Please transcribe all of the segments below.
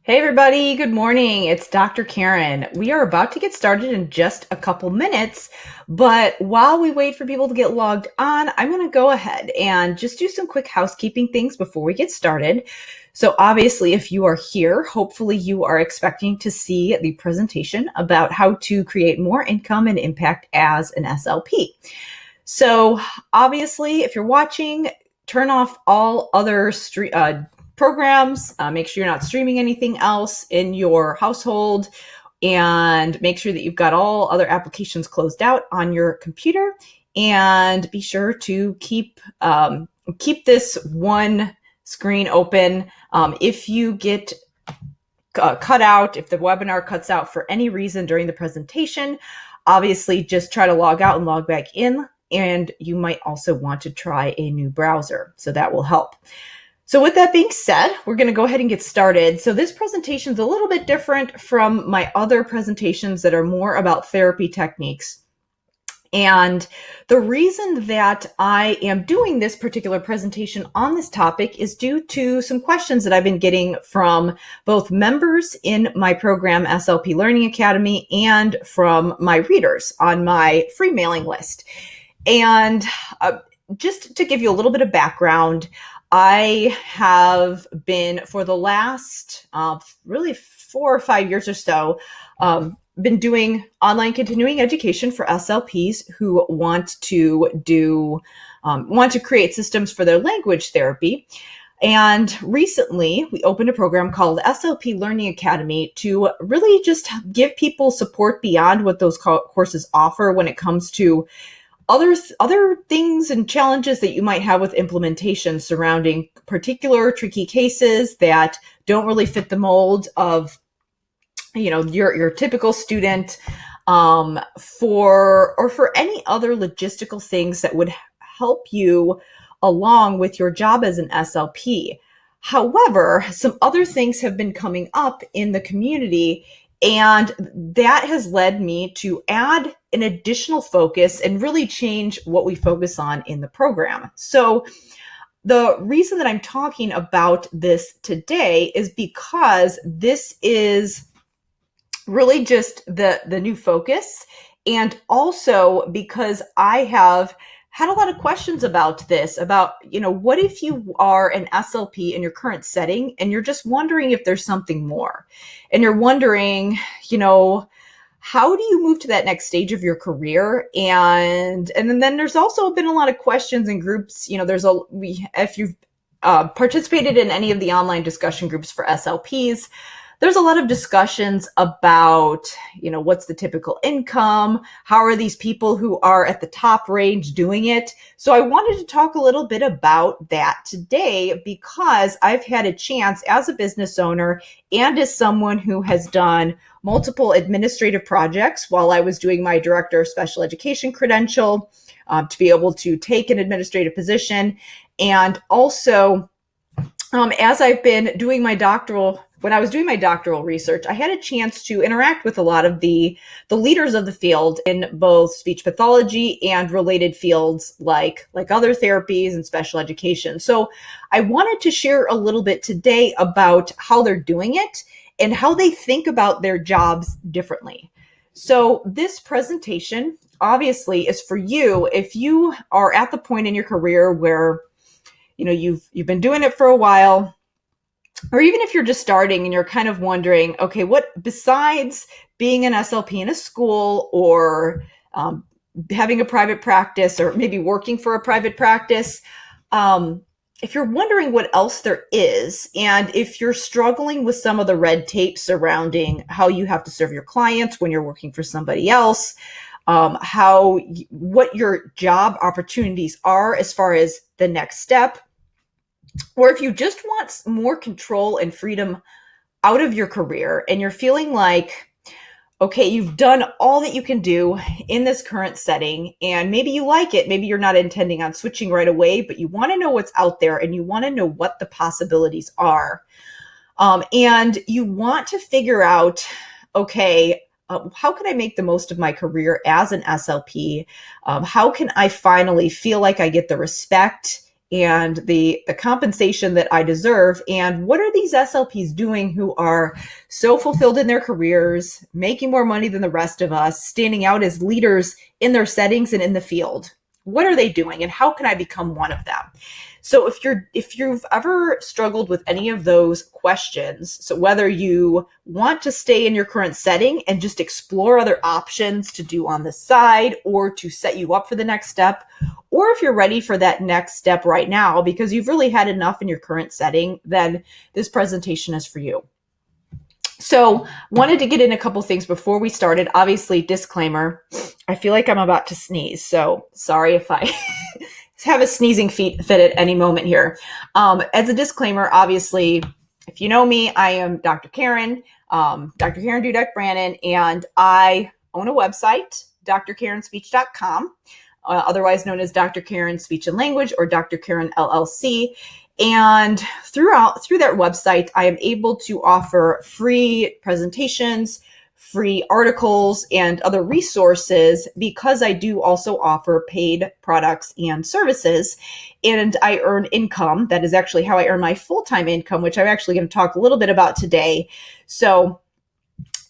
Hey everybody, good morning. It's Dr. Karen. We are about to get started in just a couple minutes, but while we wait for people to get logged on, I'm going to go ahead and just do some quick housekeeping things before we get started. So obviously, if you are here, hopefully you are expecting to see the presentation about how to create more income and impact as an SLP. So obviously, if you're watching, turn off all other programs. Make sure you're not streaming anything else in your household, and make sure that you've got all other applications closed out on your computer. And be sure to keep this one screen open. If you get cut out, if the webinar cuts out for any reason during the presentation, obviously just try to log out and log back in. And you might also want to try a new browser, so that will help. So with that being said, we're going to go ahead and get started. So this presentation is a little bit different from my other presentations that are more about therapy techniques. And the reason that I am doing this particular presentation on this topic is due to some questions that I've been getting from both members in my program, SLP Learning Academy, and from my readers on my free mailing list. And just to give you a little bit of background, I have been, for the last really 4 or 5 years or so, been doing online continuing education for SLPs who want to create systems for their language therapy. And recently, we opened a program called SLP Learning Academy to really just give people support beyond what those courses offer when it comes to other things and challenges that you might have with implementation surrounding particular tricky cases that don't really fit the mold of, your typical student, for any other logistical things that would help you along with your job as an SLP. However, some other things have been coming up in the community, and that has led me to add an additional focus and really change what we focus on in the program. So the reason that I'm talking about this today is because this is really just the new focus, and also because I have had a lot of questions about this, about, what if you are an SLP in your current setting and you're just wondering if there's something more, and you're wondering, how do you move to that next stage of your career? And then there's also been a lot of questions in groups. If you've participated in any of the online discussion groups for SLPs, there's a lot of discussions about, what's the typical income? How are these people who are at the top range doing it? So I wanted to talk a little bit about that today, because I've had a chance as a business owner and as someone who has done multiple administrative projects while I was doing my director of special education credential, to be able to take an administrative position. And also, as I've been doing when I was doing my doctoral research, I had a chance to interact with a lot of the leaders of the field in both speech pathology and related fields like other therapies and special education. So I wanted to share a little bit today about how they're doing it and how they think about their jobs differently. So this presentation obviously is for you if you are at the point in your career where you've been doing it for a while, or even if you're just starting and you're kind of wondering, okay, what besides being an SLP in a school, or having a private practice, or maybe working for a private practice, if you're wondering what else there is, and if you're struggling with some of the red tape surrounding how you have to serve your clients when you're working for somebody else, what your job opportunities are as far as the next step, or if you just want more control and freedom out of your career and you're feeling like, okay, you've done all that you can do in this current setting and maybe you like it, maybe you're not intending on switching right away, but you want to know what's out there and you want to know what the possibilities are. And you want to figure out, okay, how can I make the most of my career as an SLP? How can I finally feel like I get the respect and the compensation that I deserve. And what are these SLPs doing who are so fulfilled in their careers, making more money than the rest of us, standing out as leaders in their settings and in the field? What are they doing, and how can I become one of them? So if you've ever struggled with any of those questions, so whether you want to stay in your current setting and just explore other options to do on the side or to set you up for the next step, or if you're ready for that next step right now because you've really had enough in your current setting, then this presentation is for you. So wanted to get in a couple things before we started. Obviously, disclaimer, I feel like I'm about to sneeze, so sorry if I have a sneezing fit at any moment here. As a disclaimer, obviously, if you know me, I am Dr. Karen, Dr. Karen Dudek-Brannan, and I own a website, drkarenspeech.com, otherwise known as Dr. Karen Speech and Language or Dr. Karen LLC. And through that website, I am able to offer free presentations, free articles, and other resources because I do also offer paid products and services. And I earn income. That is actually how I earn my full-time income, which I'm actually going to talk a little bit about today. So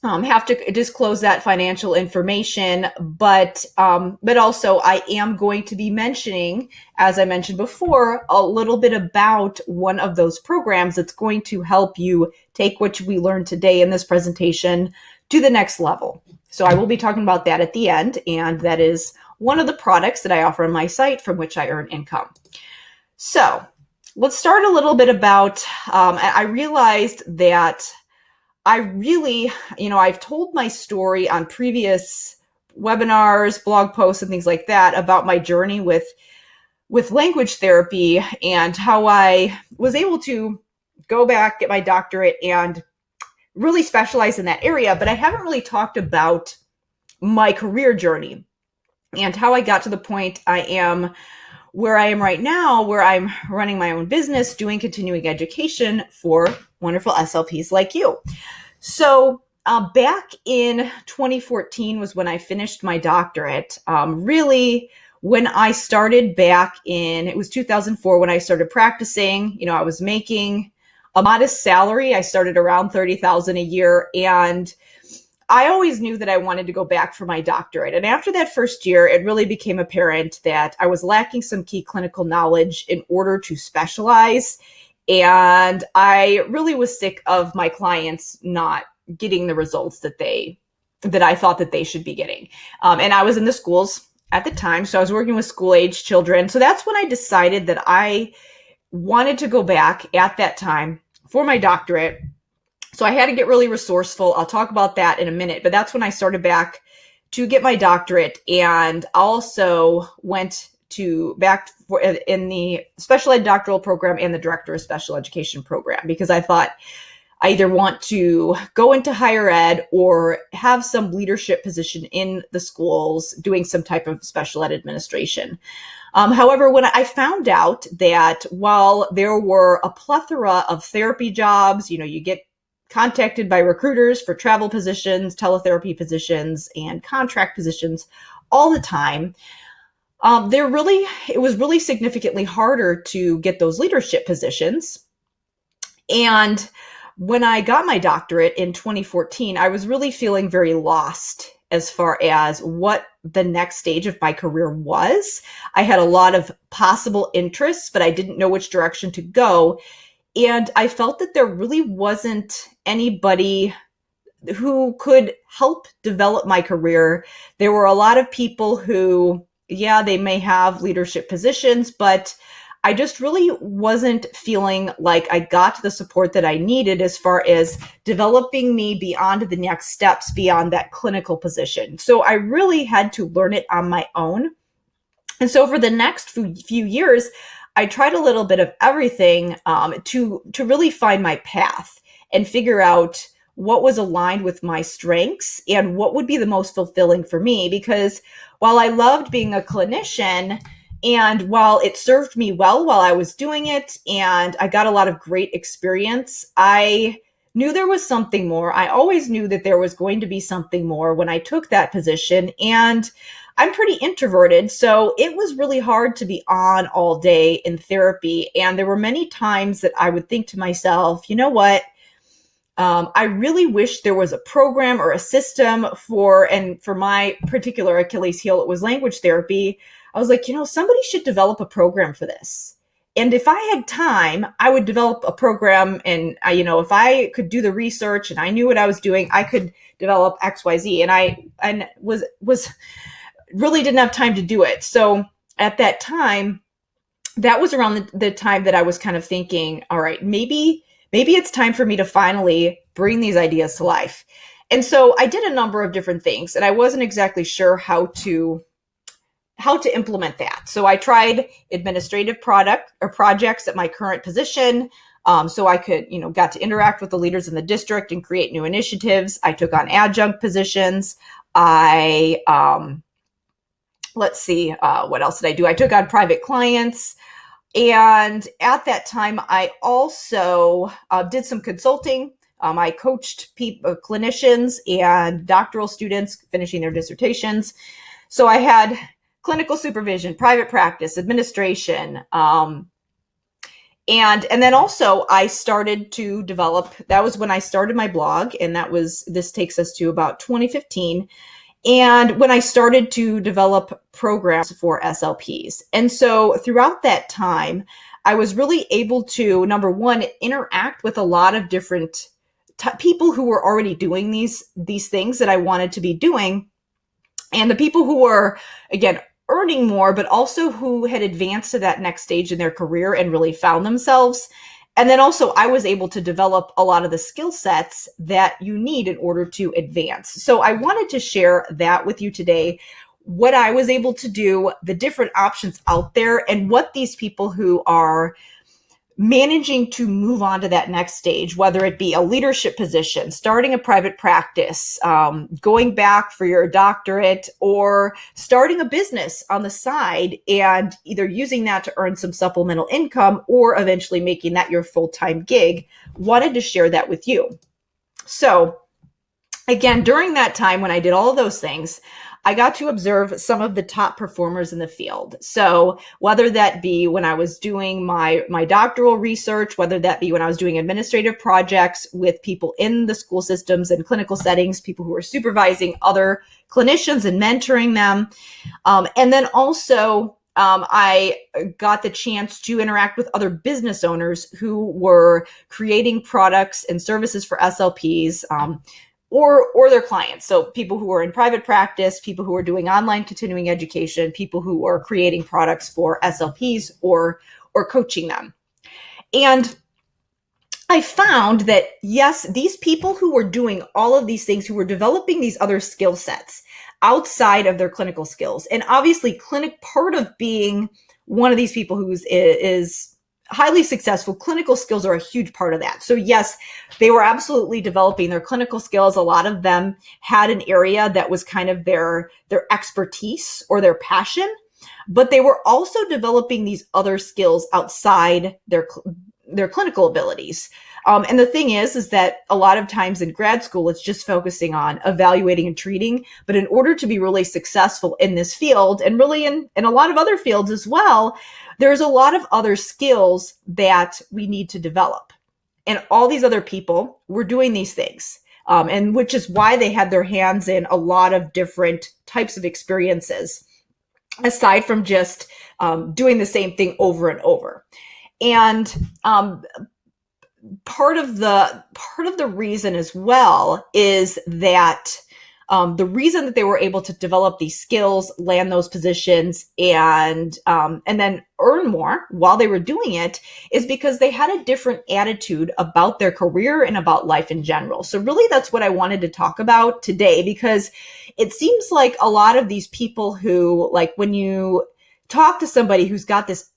have to disclose that financial information, but also I am going to be mentioning, as I mentioned before, a little bit about one of those programs that's going to help you take what we learned today in this presentation to the next level. So I will be talking about that at the end, and that is one of the products that I offer on my site from which I earn income. So let's start a little bit about, I realized that I really, I've told my story on previous webinars, blog posts, and things like that about my journey with language therapy and how I was able to go back, get my doctorate, and really specialize in that area. But I haven't really talked about my career journey and how I got to the point I am where I am right now, where I'm running my own business, doing continuing education for wonderful SLPs like you. So back in 2014 was when I finished my doctorate. Really, when I started back in, it was 2004 when I started practicing. I was making a modest salary. I started around $30,000 a year, and I always knew that I wanted to go back for my doctorate. And after that first year, it really became apparent that I was lacking some key clinical knowledge in order to specialize. And I really was sick of my clients not getting the results that I thought that they should be getting. And I was in the schools at the time, so I was working with school-age children. So that's when I decided that I wanted to go back at that time for my doctorate. So I had to get really resourceful. I'll talk about that in a minute, but that's when I started back to get my doctorate, and also went in the special ed doctoral program and the director of special education program, because I thought I either want to go into higher ed or have some leadership position in the schools doing some type of special ed administration. However, when I found out that while there were a plethora of therapy jobs, you get contacted by recruiters for travel positions, teletherapy positions, and contract positions all the time, it was really significantly harder to get those leadership positions. And when I got my doctorate in 2014, I was really feeling very lost as far as what the next stage of my career was. I had a lot of possible interests, but I didn't know which direction to go. And I felt that there really wasn't anybody who could help develop my career. There were a lot of people who, they may have leadership positions, but I just really wasn't feeling like I got the support that I needed as far as developing me beyond the next steps, beyond that clinical position. So I really had to learn it on my own. And so for the next few years, I tried a little bit of everything to really find my path and figure out what was aligned with my strengths and what would be the most fulfilling for me. Because while I loved being a clinician, and while it served me well while I was doing it, and I got a lot of great experience, I knew there was something more. I always knew that there was going to be something more when I took that position. And I'm pretty introverted, so it was really hard to be on all day in therapy. And there were many times that I would think to myself, you know what? I really wish there was a program or a system and for my particular Achilles heel, it was language therapy. I was like, somebody should develop a program for this. And if I had time, I would develop a program. And if I could do the research and I knew what I was doing, I could develop XYZ. And I was really didn't have time to do it. So at that time, that was around the time that I was kind of thinking, all right, maybe it's time for me to finally bring these ideas to life. And so I did a number of different things, and I wasn't exactly sure how to implement that. So I tried administrative projects at my current position. So I could, got to interact with the leaders in the district and create new initiatives. I took on adjunct positions. Let's see, what else did I do? I took on private clients. And at that time, I also did some consulting. I coached clinicians and doctoral students finishing their dissertations. So I had clinical supervision, private practice, administration. And then also I started to develop, that was when I started my blog. And this takes us to about 2015. And when I started to develop programs for SLPs. And so throughout that time, I was really able to, number one, interact with a lot of different people who were already doing these things that I wanted to be doing. And the people who were, again, earning more, but also who had advanced to that next stage in their career and really found themselves. And then also I was able to develop a lot of the skill sets that you need in order to advance. So I wanted to share that with you today, what I was able to do, the different options out there, and what these people who are managing to move on to that next stage, whether it be a leadership position, starting a private practice, going back for your doctorate, or starting a business on the side and either using that to earn some supplemental income or eventually making that your full-time gig, wanted to share that with you. So again, during that time when I did all of those things, I got to observe some of the top performers in the field. So whether that be when I was doing my doctoral research, whether that be when I was doing administrative projects with people in the school systems and clinical settings, people who were supervising other clinicians and mentoring them. And then also I got the chance to interact with other business owners who were creating products and services for SLPs, or their clients. So people who are in private practice, people who are doing online continuing education, people who are creating products for SLPs or coaching them. And I found that, yes, these people who were doing all of these things, who were developing these other skill sets outside of their clinical skills, and obviously part of being one of these people who is highly successful, clinical skills are a huge part of that. So yes, they were absolutely developing their clinical skills. A lot of them had an area that was kind of their expertise or their passion, but they were also developing these other skills outside their clinical abilities. And the thing is that a lot of times in grad school, it's just focusing on evaluating and treating. But in order to be really successful in this field, and really in a lot of other fields as well, there's a lot of other skills that we need to develop. And all these other people were doing these things, and which is why they had their hands in a lot of different types of experiences, aside from just doing the same thing over and over. And part of the reason as well is that the reason that they were able to develop these skills, land those positions, and then earn more while they were doing it is because they had a different attitude about their career and about life in general. So really that's what I wanted to talk about today, because it seems like a lot of these people who, like, when you talk to somebody who's got this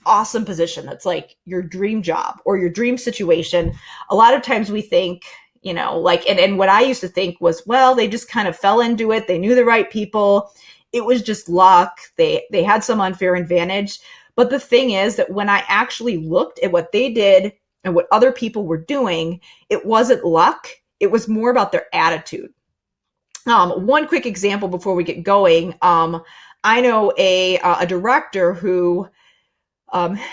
awesome position that's like your dream job or your dream situation, a lot of times we think, and what I used to think was, well, they just kind of fell into it. They knew the right people. It was just luck. They had some unfair advantage. But the thing is that when I actually looked at what they did and what other people were doing, it wasn't luck. It was more about their attitude. One quick example before we get going. I know a director who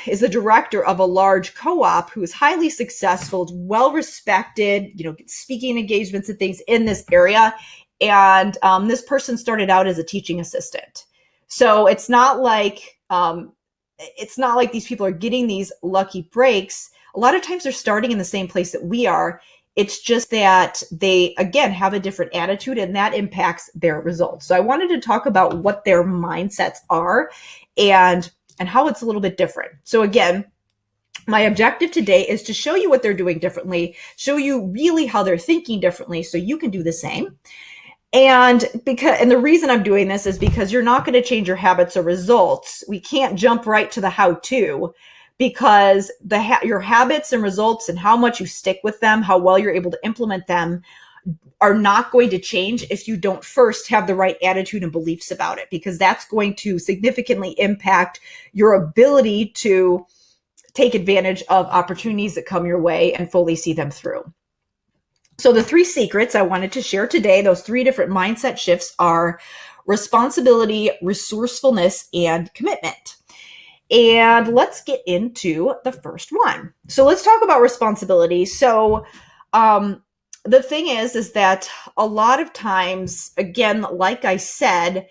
is the director of a large co-op who is highly successful, well respected, speaking engagements and things in this area. And this person started out as a teaching assistant. So it's not like these people are getting these lucky breaks. A lot of times they're starting in the same place that we are. It's just that they, again, have a different attitude, and that impacts their results. So I wanted to talk about what their mindsets are and how it's a little bit different. So again, my objective today is to show you what they're doing differently, show you really how they're thinking differently so you can do the same. And the reason I'm doing this is because you're not going to change your habits or results. We can't jump right to the how-to, because your habits and results and how much you stick with them, how well you're able to implement them, are not going to change if you don't first have the right attitude and beliefs about it, because that's going to significantly impact your ability to take advantage of opportunities that come your way and fully see them through. So the 3 secrets I wanted to share today, those 3 different mindset shifts, are responsibility, resourcefulness, and commitment. And let's get into the first one. So let's talk about responsibility. So the thing is that a lot of times, again, like I said,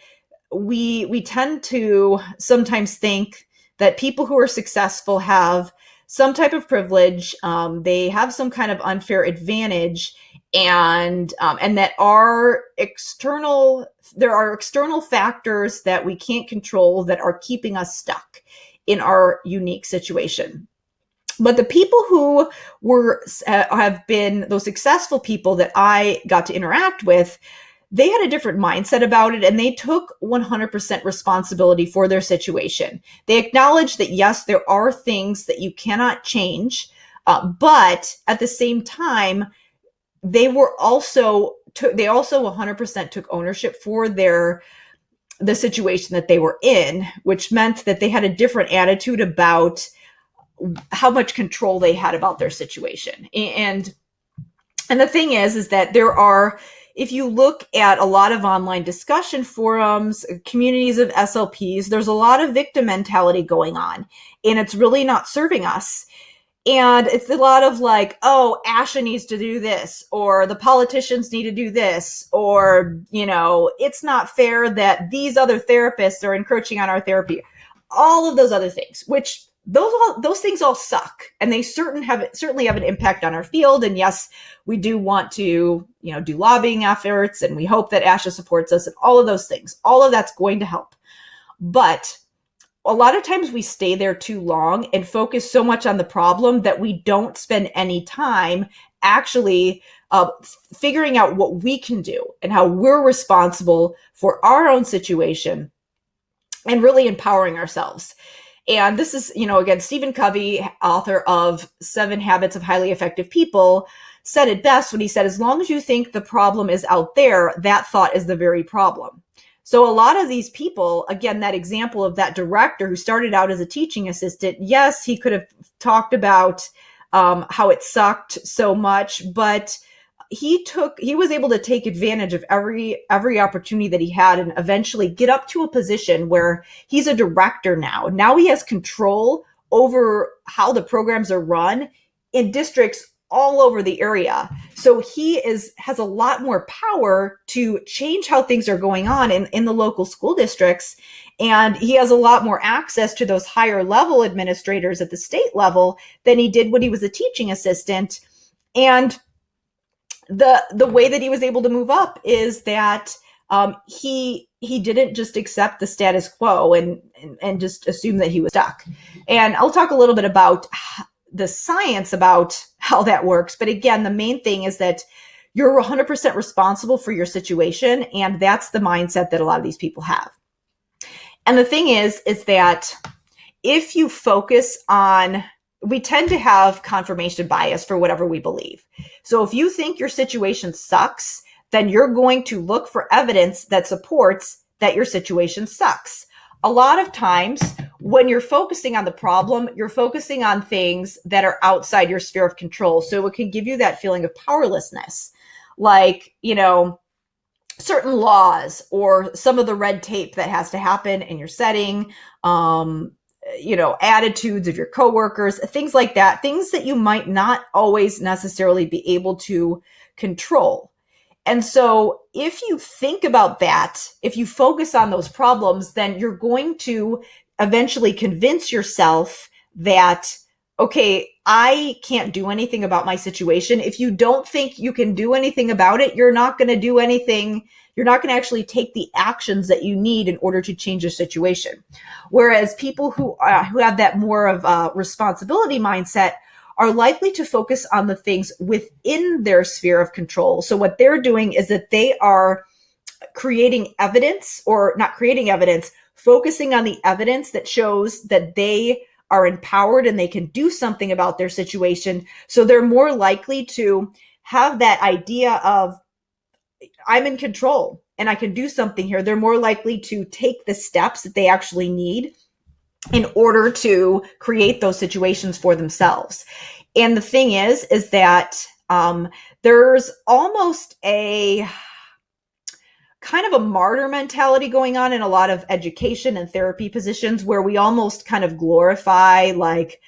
we tend to sometimes think that people who are successful have some type of privilege, they have some kind of unfair advantage, and that there are external factors that we can't control that are keeping us stuck in our unique situation. But the people who have been those successful people that I got to interact with, they had a different mindset about it, and they took 100% responsibility for their situation. They acknowledged that, yes, there are things that you cannot change, but at the same time, they also 100% took ownership for the situation that they were in, which meant that they had a different attitude about how much control they had about their situation. And the thing is that if you look at a lot of online discussion forums, communities of SLPs, there's a lot of victim mentality going on, and it's really not serving us. And it's a lot of like, oh, Asha needs to do this, or the politicians need to do this, or, it's not fair that these other therapists are encroaching on our therapy. All of those other things, which those things all suck, and they certainly have an impact on our field. And yes, we do want to, do lobbying efforts, and we hope that Asha supports us, and all of those things. All of that's going to help. But a lot of times we stay there too long and focus so much on the problem that we don't spend any time actually figuring out what we can do and how we're responsible for our own situation and really empowering ourselves. And this is, again, Stephen Covey, author of 7 Habits of Highly Effective People, said it best when he said, as long as you think the problem is out there, that thought is the very problem. So a lot of these people, again, that example of that director who started out as a teaching assistant, yes, he could have talked about how it sucked so much, but he was able to take advantage of every opportunity that he had and eventually get up to a position where he's a director now. Now he has control over how the programs are run in districts all over the area. So he has a lot more power to change how things are going on in the local school districts. And he has a lot more access to those higher level administrators at the state level than he did when he was a teaching assistant. And the way that he was able to move up is that he didn't just accept the status quo and just assume that he was stuck. And I'll talk a little bit about the science about how that works. But again, the main thing is that you're 100% responsible for your situation. And that's the mindset that a lot of these people have. And the thing is that if you focus on, we tend to have confirmation bias for whatever we believe. So if you think your situation sucks, then you're going to look for evidence that supports that your situation sucks. A lot of times when you're focusing on the problem, you're focusing on things that are outside your sphere of control. So it can give you that feeling of powerlessness. Like, certain laws or some of the red tape that has to happen in your setting, attitudes of your coworkers, things like that, things that you might not always necessarily be able to control. And so if you think about that, if you focus on those problems, then you're going to eventually convince yourself that, okay, I can't do anything about my situation. If you don't think you can do anything about it, you're not going to do anything. You're not going to actually take the actions that you need in order to change your situation. Whereas people who have that more of a responsibility mindset are likely to focus on the things within their sphere of control. So what they're doing is that they are creating evidence, or not creating evidence, focusing on the evidence that shows that they are empowered and they can do something about their situation. So they're more likely to have that idea of, I'm in control and I can do something here. They're more likely to take the steps that they actually need in order to create those situations for themselves. And the thing is that there's almost a kind of a martyr mentality going on in a lot of education and therapy positions, where we almost kind of glorify, like,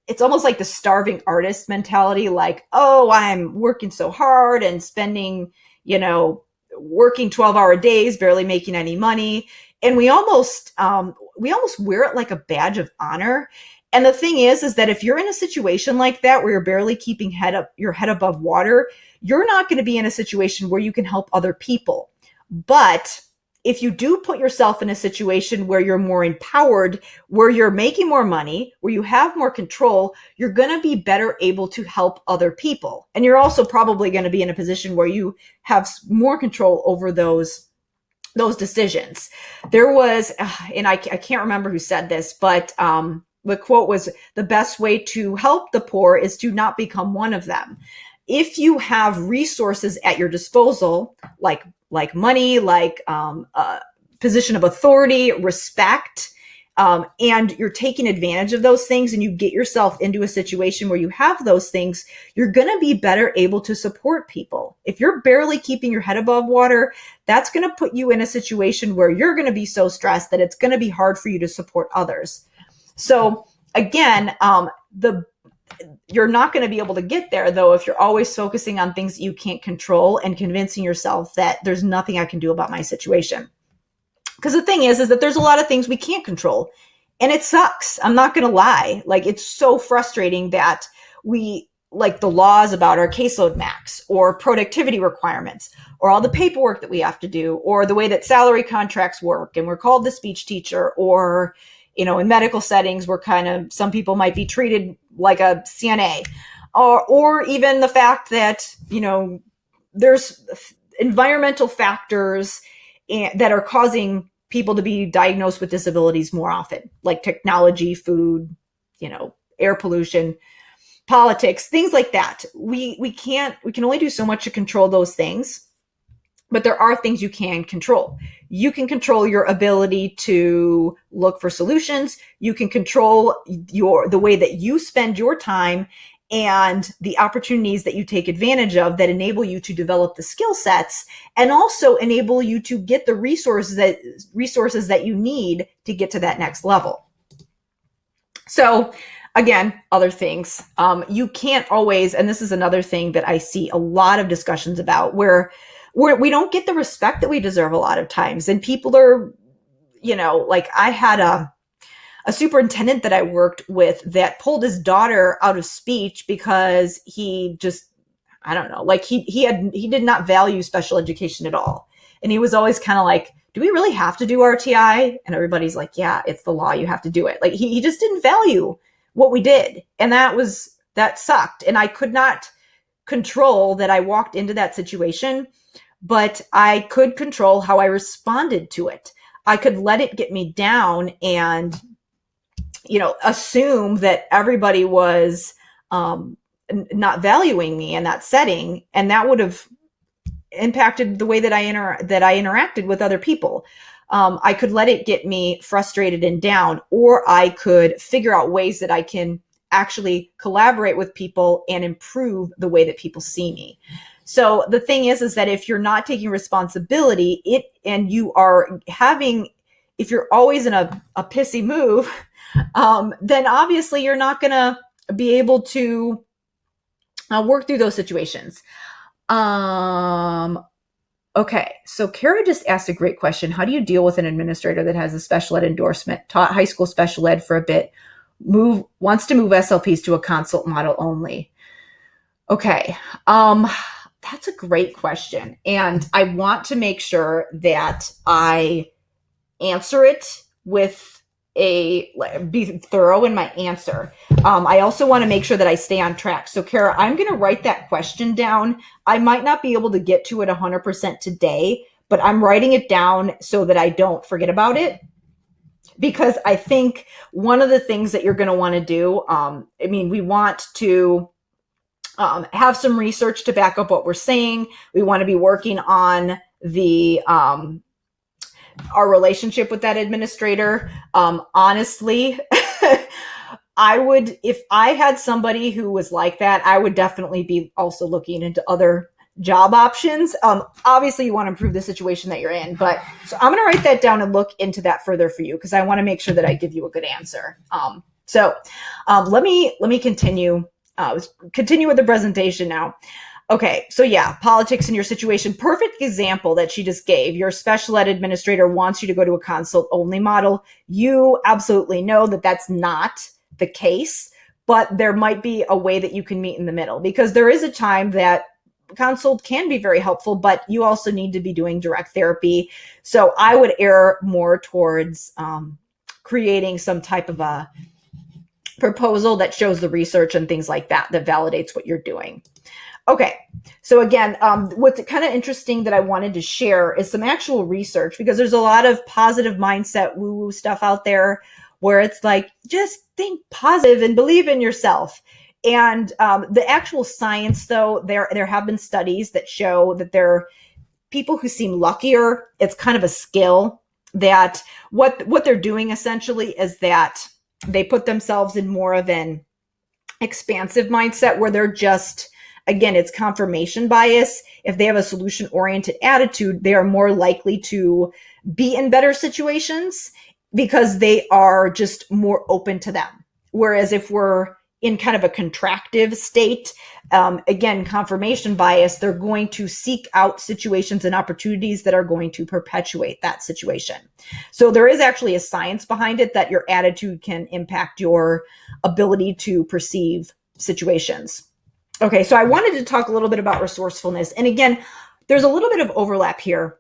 it's almost like the starving artist mentality, like, oh, I'm working so hard and spending, working 12-hour days, barely making any money. And we almost wear it like a badge of honor. And the thing is that if you're in a situation like that, where you're barely keeping your head above water, you're not going to be in a situation where you can help other people. But if you do put yourself in a situation where you're more empowered, where you're making more money, where you have more control, you're going to be better able to help other people. And you're also probably going to be in a position where you have more control over those decisions. There was, and I can't remember who said this, but the quote was, the best way to help the poor is to not become one of them. If you have resources at your disposal, like money, like a position of authority, respect, and you're taking advantage of those things, and you get yourself into a situation where you have those things, you're going to be better able to support people. If you're barely keeping your head above water, that's going to put you in a situation where you're going to be so stressed that it's going to be hard for you to support others. So again, you're not going to be able to get there, though, if you're always focusing on things that you can't control and convincing yourself that there's nothing I can do about my situation. Because the thing is that there's a lot of things we can't control, and it sucks. I'm not going to lie. Like, it's so frustrating that we, like, the laws about our caseload max, or productivity requirements, or all the paperwork that we have to do, or the way that salary contracts work, and we're called the speech teacher, or in medical settings where kind of some people might be treated like a CNA, or even the fact that, there's environmental factors that are causing people to be diagnosed with disabilities more often, like technology, food, air pollution, politics, things like that. We can only do so much to control those things. But there are things you can control. You can control your ability to look for solutions. You can control the way that you spend your time and the opportunities that you take advantage of that enable you to develop the skill sets, and also enable you to get the resources that you need to get to that next level. So again, other things. You can't always, and this is another thing that I see a lot of discussions about, where we don't get the respect that we deserve a lot of times. And people are, like, I had a superintendent that I worked with that pulled his daughter out of speech because he just, I don't know, like he did not value special education at all. And he was always kind of like, do we really have to do RTI? And everybody's like, yeah, it's the law. You have to do it. Like, he just didn't value what we did. And that sucked. And I could not control that I walked into that situation, but I could control how I responded to it. I could let it get me down and, assume that everybody was not valuing me in that setting. And that would have impacted the way that I interacted with other people. I could let it get me frustrated and down, or I could figure out ways that I can actually collaborate with people and improve the way that people see me. So the thing is that if you're not taking responsibility, and you are having, if you're always in a pissy move, then obviously you're not going to be able to work through those situations. Okay, so Kara just asked a great question. How do you deal with an administrator that has a special ed endorsement, taught high school special ed for a bit, wants to move SLPs to a consult model only? Okay, that's a great question. And I want to make sure that I answer it be thorough in my answer. I also want to make sure that I stay on track. So Kara, I'm going to write that question down. I might not be able to get to it 100% today, but I'm writing it down so that I don't forget about it. Because I think one of the things that you're going to want to do, we want to have some research to back up what we're saying. We want to be working on our relationship with that administrator. Honestly, if I had somebody who was like that, I would definitely be also looking into other job options. Obviously you want to improve the situation that you're in, but so I'm going to write that down and look into that further for you, because I want to make sure that I give you a good answer. Let me continue with the presentation now. Okay, so yeah, politics in your situation. Perfect example that she just gave. Your special ed administrator wants you to go to a consult only model. You absolutely know that that's not the case, but there might be a way that you can meet in the middle, because there is a time that consult can be very helpful, but you also need to be doing direct therapy. So I would err more towards creating some type of a proposal that shows the research and things like that, that validates what you're doing. Okay, so again, what's kind of interesting that I wanted to share is some actual research, because there's a lot of positive mindset woo-woo stuff out there where it's like, just think positive and believe in yourself. And the actual science, though, there have been studies that show that there are people who seem luckier. It's kind of a skill that what they're doing essentially is that they put themselves in more of an expansive mindset where they're just, again, it's confirmation bias. If they have a solution-oriented attitude, they are more likely to be in better situations because they are just more open to them. Whereas if we're in kind of a contractive state, again, confirmation bias, they're going to seek out situations and opportunities that are going to perpetuate that situation. So there is actually a science behind it that your attitude can impact your ability to perceive situations. Okay, so I wanted to talk a little bit about resourcefulness. And again, there's a little bit of overlap here,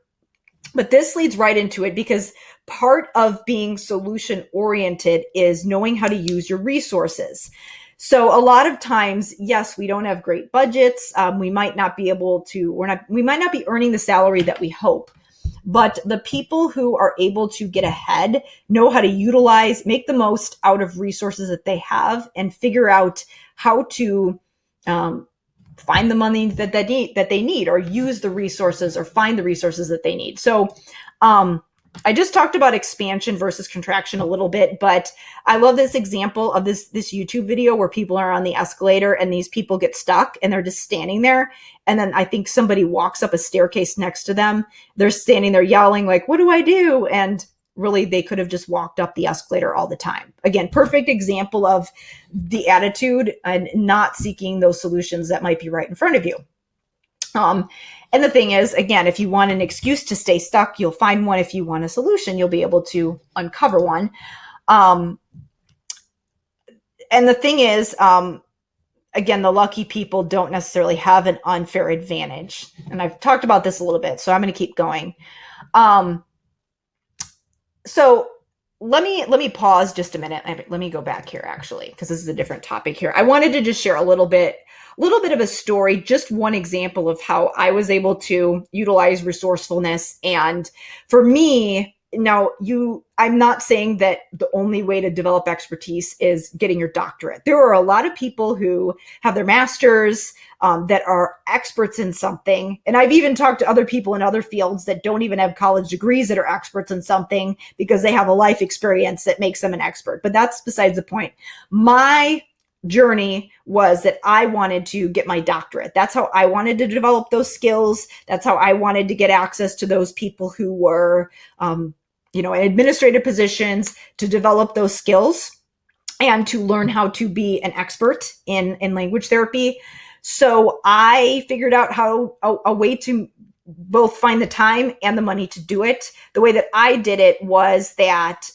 but this leads right into it, because part of being solution-oriented is knowing how to use your resources. So a lot of times, yes, we don't have great budgets. We might not be we might not be earning the salary that we hope. But the people who are able to get ahead know how to make the most out of resources that they have, and figure out how to find the money that they need, or use the resources, or find the resources that they need. So I just talked about expansion versus contraction a little bit, but I love this example of this YouTube video where people are on the escalator and these people get stuck and they're just standing there. And then I think somebody walks up a staircase next to them. They're standing there yelling like, what do I do? And really, they could have just walked up the escalator all the time. Again, perfect example of the attitude and not seeking those solutions that might be right in front of you. And the thing is, again, if you want an excuse to stay stuck, you'll find one. If you want a solution, you'll be able to uncover one. And the thing is, again, the lucky people don't necessarily have an unfair advantage. And I've talked about this a little bit, so I'm going to keep going. So let me pause just a minute. Let me go back here, actually, because this is a different topic here. I wanted to just share a little bit of a story, just one example of how I was able to utilize resourcefulness. And for me, now I'm not saying that the only way to develop expertise is getting your doctorate. There are a lot of people who have their masters that are experts in something. And I've even talked to other people in other fields that don't even have college degrees that are experts in something because they have a life experience that makes them an expert. But that's besides the point. My journey was that I wanted to get my doctorate. That's how I wanted to develop those skills. That's how I wanted to get access to those people who were, in administrative positions, to develop those skills and to learn how to be an expert in language therapy. So I figured out how a way to both find the time and the money to do it. The way that I did it was that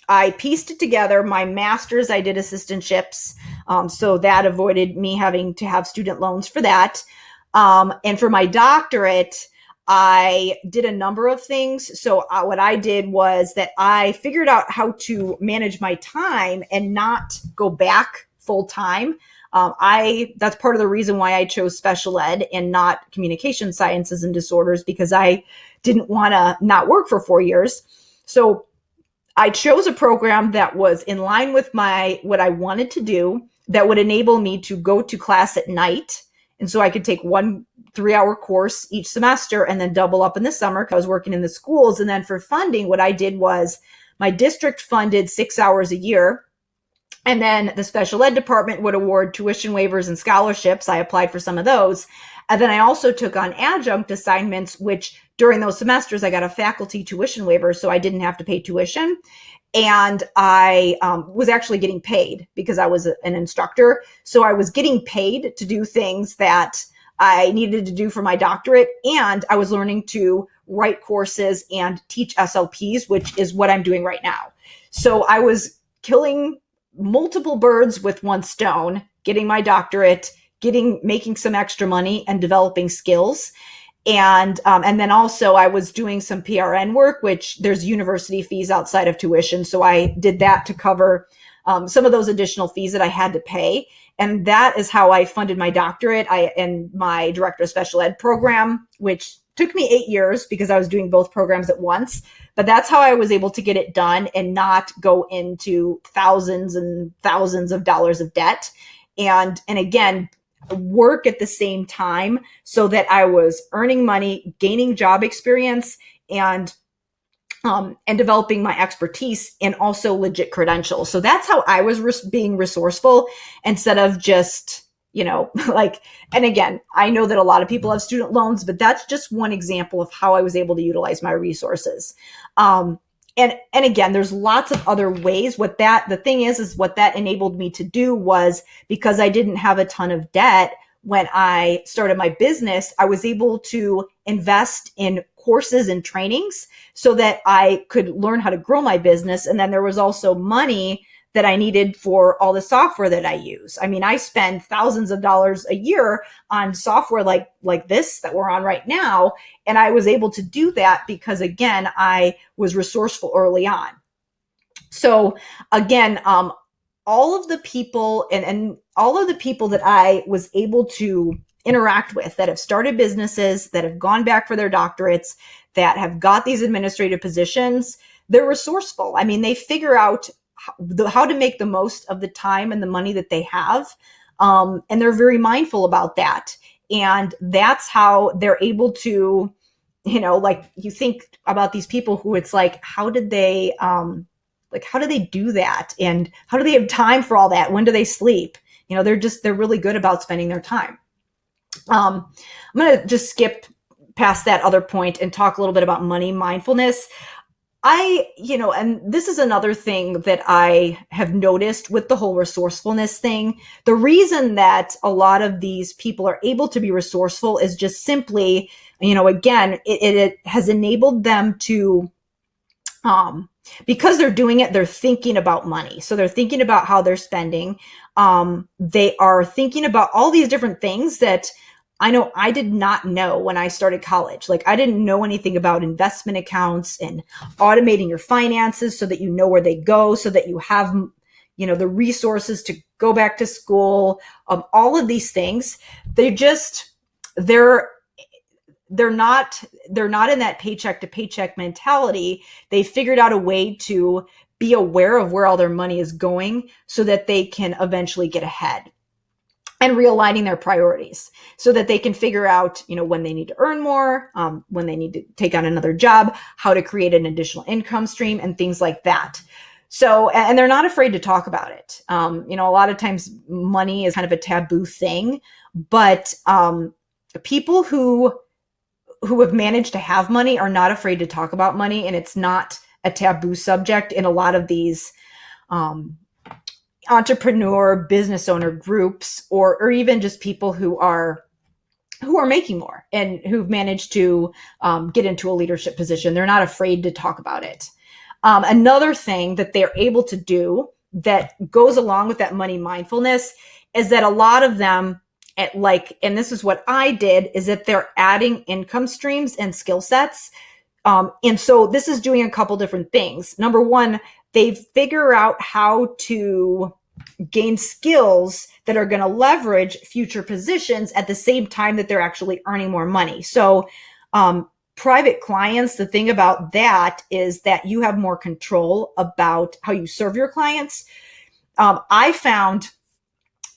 I pieced it together. My master's, I did assistantships. So that avoided me having to have student loans for that. And for my doctorate, I did a number of things. So what I did was that I figured out how to manage my time and not go back full time. That's part of the reason why I chose special ed and not communication sciences and disorders, because I didn't want to not work for 4 years. So I chose a program that was in line with what I wanted to do, that would enable me to go to class at night. And so I could take 1 3-hour course each semester and then double up in the summer because I was working in the schools. And then for funding, what I did was my district funded 6 hours a year. And then the special ed department would award tuition waivers and scholarships. I applied for some of those. And then I also took on adjunct assignments, which during those semesters, I got a faculty tuition waiver, so I didn't have to pay tuition. And I was actually getting paid because I was an instructor. So I was getting paid to do things that I needed to do for my doctorate. And I was learning to write courses and teach SLPs, which is what I'm doing right now. So I was killing multiple birds with one stone, getting my doctorate, making some extra money and developing skills. And then also I was doing some PRN work, which there's university fees outside of tuition. So I did that to cover some of those additional fees that I had to pay. And that is how I funded my doctorate and my director of special ed program, which took me 8 years because I was doing both programs at once. But that's how I was able to get it done and not go into thousands and thousands of dollars of debt. And again, work at the same time so that I was earning money, gaining job experience, and developing my expertise and also legit credentials. So that's how I was being resourceful instead of just, and again, I know that a lot of people have student loans, but that's just one example of how I was able to utilize my resources. And again, there's lots of other ways. The thing is what that enabled me to do was, because I didn't have a ton of debt when I started my business, I was able to invest in courses and trainings so that I could learn how to grow my business. And then there was also money that I needed for all the software that I use. I mean, I spend thousands of dollars a year on software like this that we're on right now. And I was able to do that because, again, I was resourceful early on. So again, all of the people and all of the people that I was able to interact with that have started businesses, that have gone back for their doctorates, that have got these administrative positions, they're resourceful. I mean, they figure out how to make the most of the time and the money that they have. And they're very mindful about that. And that's how they're able to, you think about these people who it's like, how do they do that? And how do they have time for all that? When do they sleep? They're really good about spending their time. I'm going to just skip past that other point and talk a little bit about money mindfulness. And this is another thing that I have noticed with the whole resourcefulness thing. The reason that a lot of these people are able to be resourceful is just simply, again, it has enabled them to, because they're doing it, they're thinking about money. So they're thinking about how they're spending. They are thinking about all these different things that I know I did not know when I started college. Like, I didn't know anything about investment accounts and automating your finances so that you know where they go, so that you have, the resources to go back to school. All of these things, they're not in that paycheck to paycheck mentality. They figured out a way to be aware of where all their money is going so that they can eventually get ahead. And realigning their priorities so that they can figure out, when they need to earn more, when they need to take on another job, how to create an additional income stream and things like that. So, and they're not afraid to talk about it. A lot of times money is kind of a taboo thing, but people who have managed to have money are not afraid to talk about money, and it's not a taboo subject in a lot of these entrepreneur business owner groups, or even just people who are making more and who've managed to get into a leadership position. They're not afraid to talk about it. Another thing that they're able to do that goes along with that money mindfulness is that a lot of them, and this is what I did, is that they're adding income streams and skill sets. And so this is doing a couple different things. Number one, they figure out how to gain skills that are going to leverage future positions at the same time that they're actually earning more money. So private clients, the thing about that is that you have more control about how you serve your clients. I found,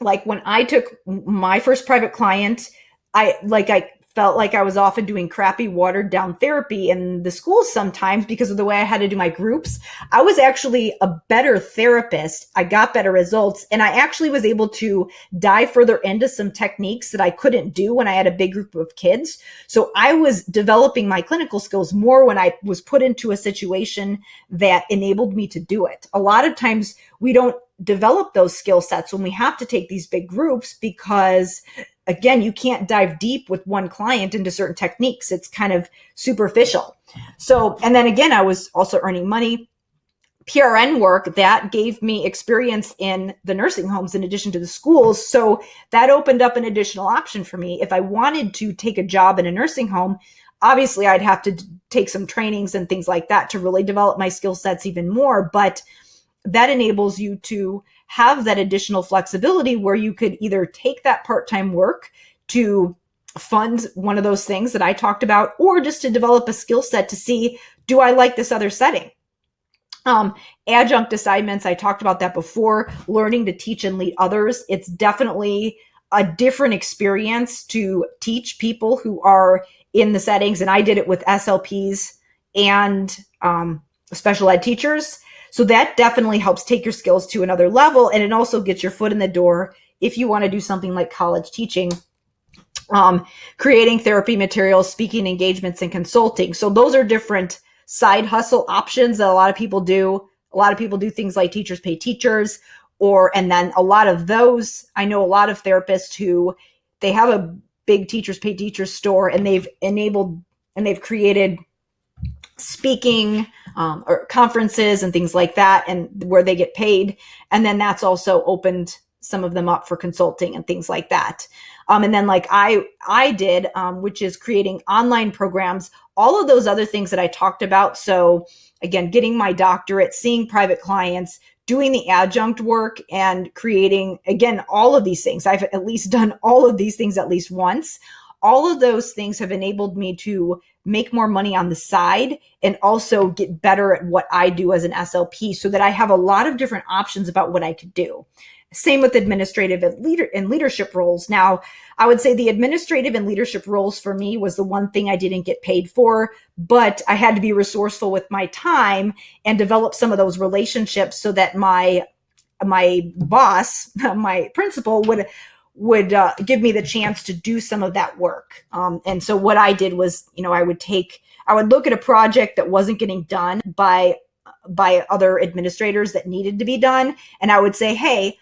like, when I took my first private client, I felt like I was often doing crappy watered down therapy in the schools sometimes because of the way I had to do my groups. I was actually a better therapist. I got better results, and I actually was able to dive further into some techniques that I couldn't do when I had a big group of kids. So I was developing my clinical skills more when I was put into a situation that enabled me to do it. A lot of times we don't develop those skill sets when we have to take these big groups because, again, you can't dive deep with one client into certain techniques. It's kind of superficial. So, and then again, I was also earning money. PRN work, that gave me experience in the nursing homes in addition to the schools. So that opened up an additional option for me. If I wanted to take a job in a nursing home, obviously I'd have to take some trainings and things like that to really develop my skill sets even more. But that enables you to have that additional flexibility where you could either take that part-time work to fund one of those things that I talked about, or just to develop a skill set to see, do I like this other setting? Adjunct assignments, I talked about that before, learning to teach and lead others. It's definitely a different experience to teach people who are in the settings. And I did it with SLPs and special ed teachers. So that definitely helps take your skills to another level. And it also gets your foot in the door if you want to do something like college teaching, creating therapy materials, speaking engagements, and consulting. So those are different side hustle options that a lot of people do. A lot of people do things like teachers pay teachers, and then a lot of those, I know a lot of therapists who they have a big teachers pay teachers store, and they've enabled and they've created speaking or conferences and things like that, and where they get paid. And then that's also opened some of them up for consulting and things like that. And then like I did, which is creating online programs, all of those other things that I talked about. So again, getting my doctorate, seeing private clients, doing the adjunct work, and creating, again, all of these things. I've at least done all of these things at least once. All of those things have enabled me to make more money on the side and also get better at what I do as an SLP, so that I have a lot of different options about what I could do. Same with administrative and leadership roles. Now, I would say the administrative and leadership roles for me was the one thing I didn't get paid for, but I had to be resourceful with my time and develop some of those relationships so that my boss, my principal, would give me the chance to do some of that work. And so what I did was, I would look at a project that wasn't getting done by other administrators that needed to be done. And I would say, hey,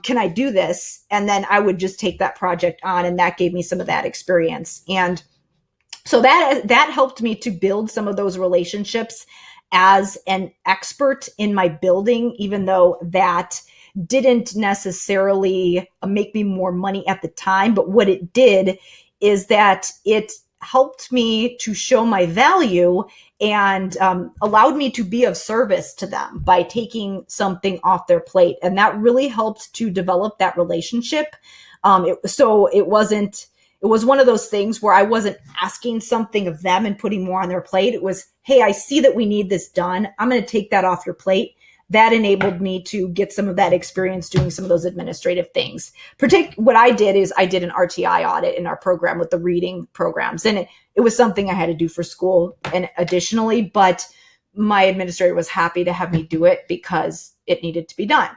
can I do this? And then I would just take that project on, and that gave me some of that experience. And so that helped me to build some of those relationships as an expert in my building, even though that didn't necessarily make me more money at the time. But what it did is that it helped me to show my value and allowed me to be of service to them by taking something off their plate. And that really helped to develop that relationship. It was one of those things where I wasn't asking something of them and putting more on their plate. It was, hey, I see that we need this done. I'm going to take that off your plate. That enabled me to get some of that experience doing some of those administrative things. What I did is I did an RTI audit in our program with the reading programs. And it was something I had to do for school and additionally, but my administrator was happy to have me do it because it needed to be done.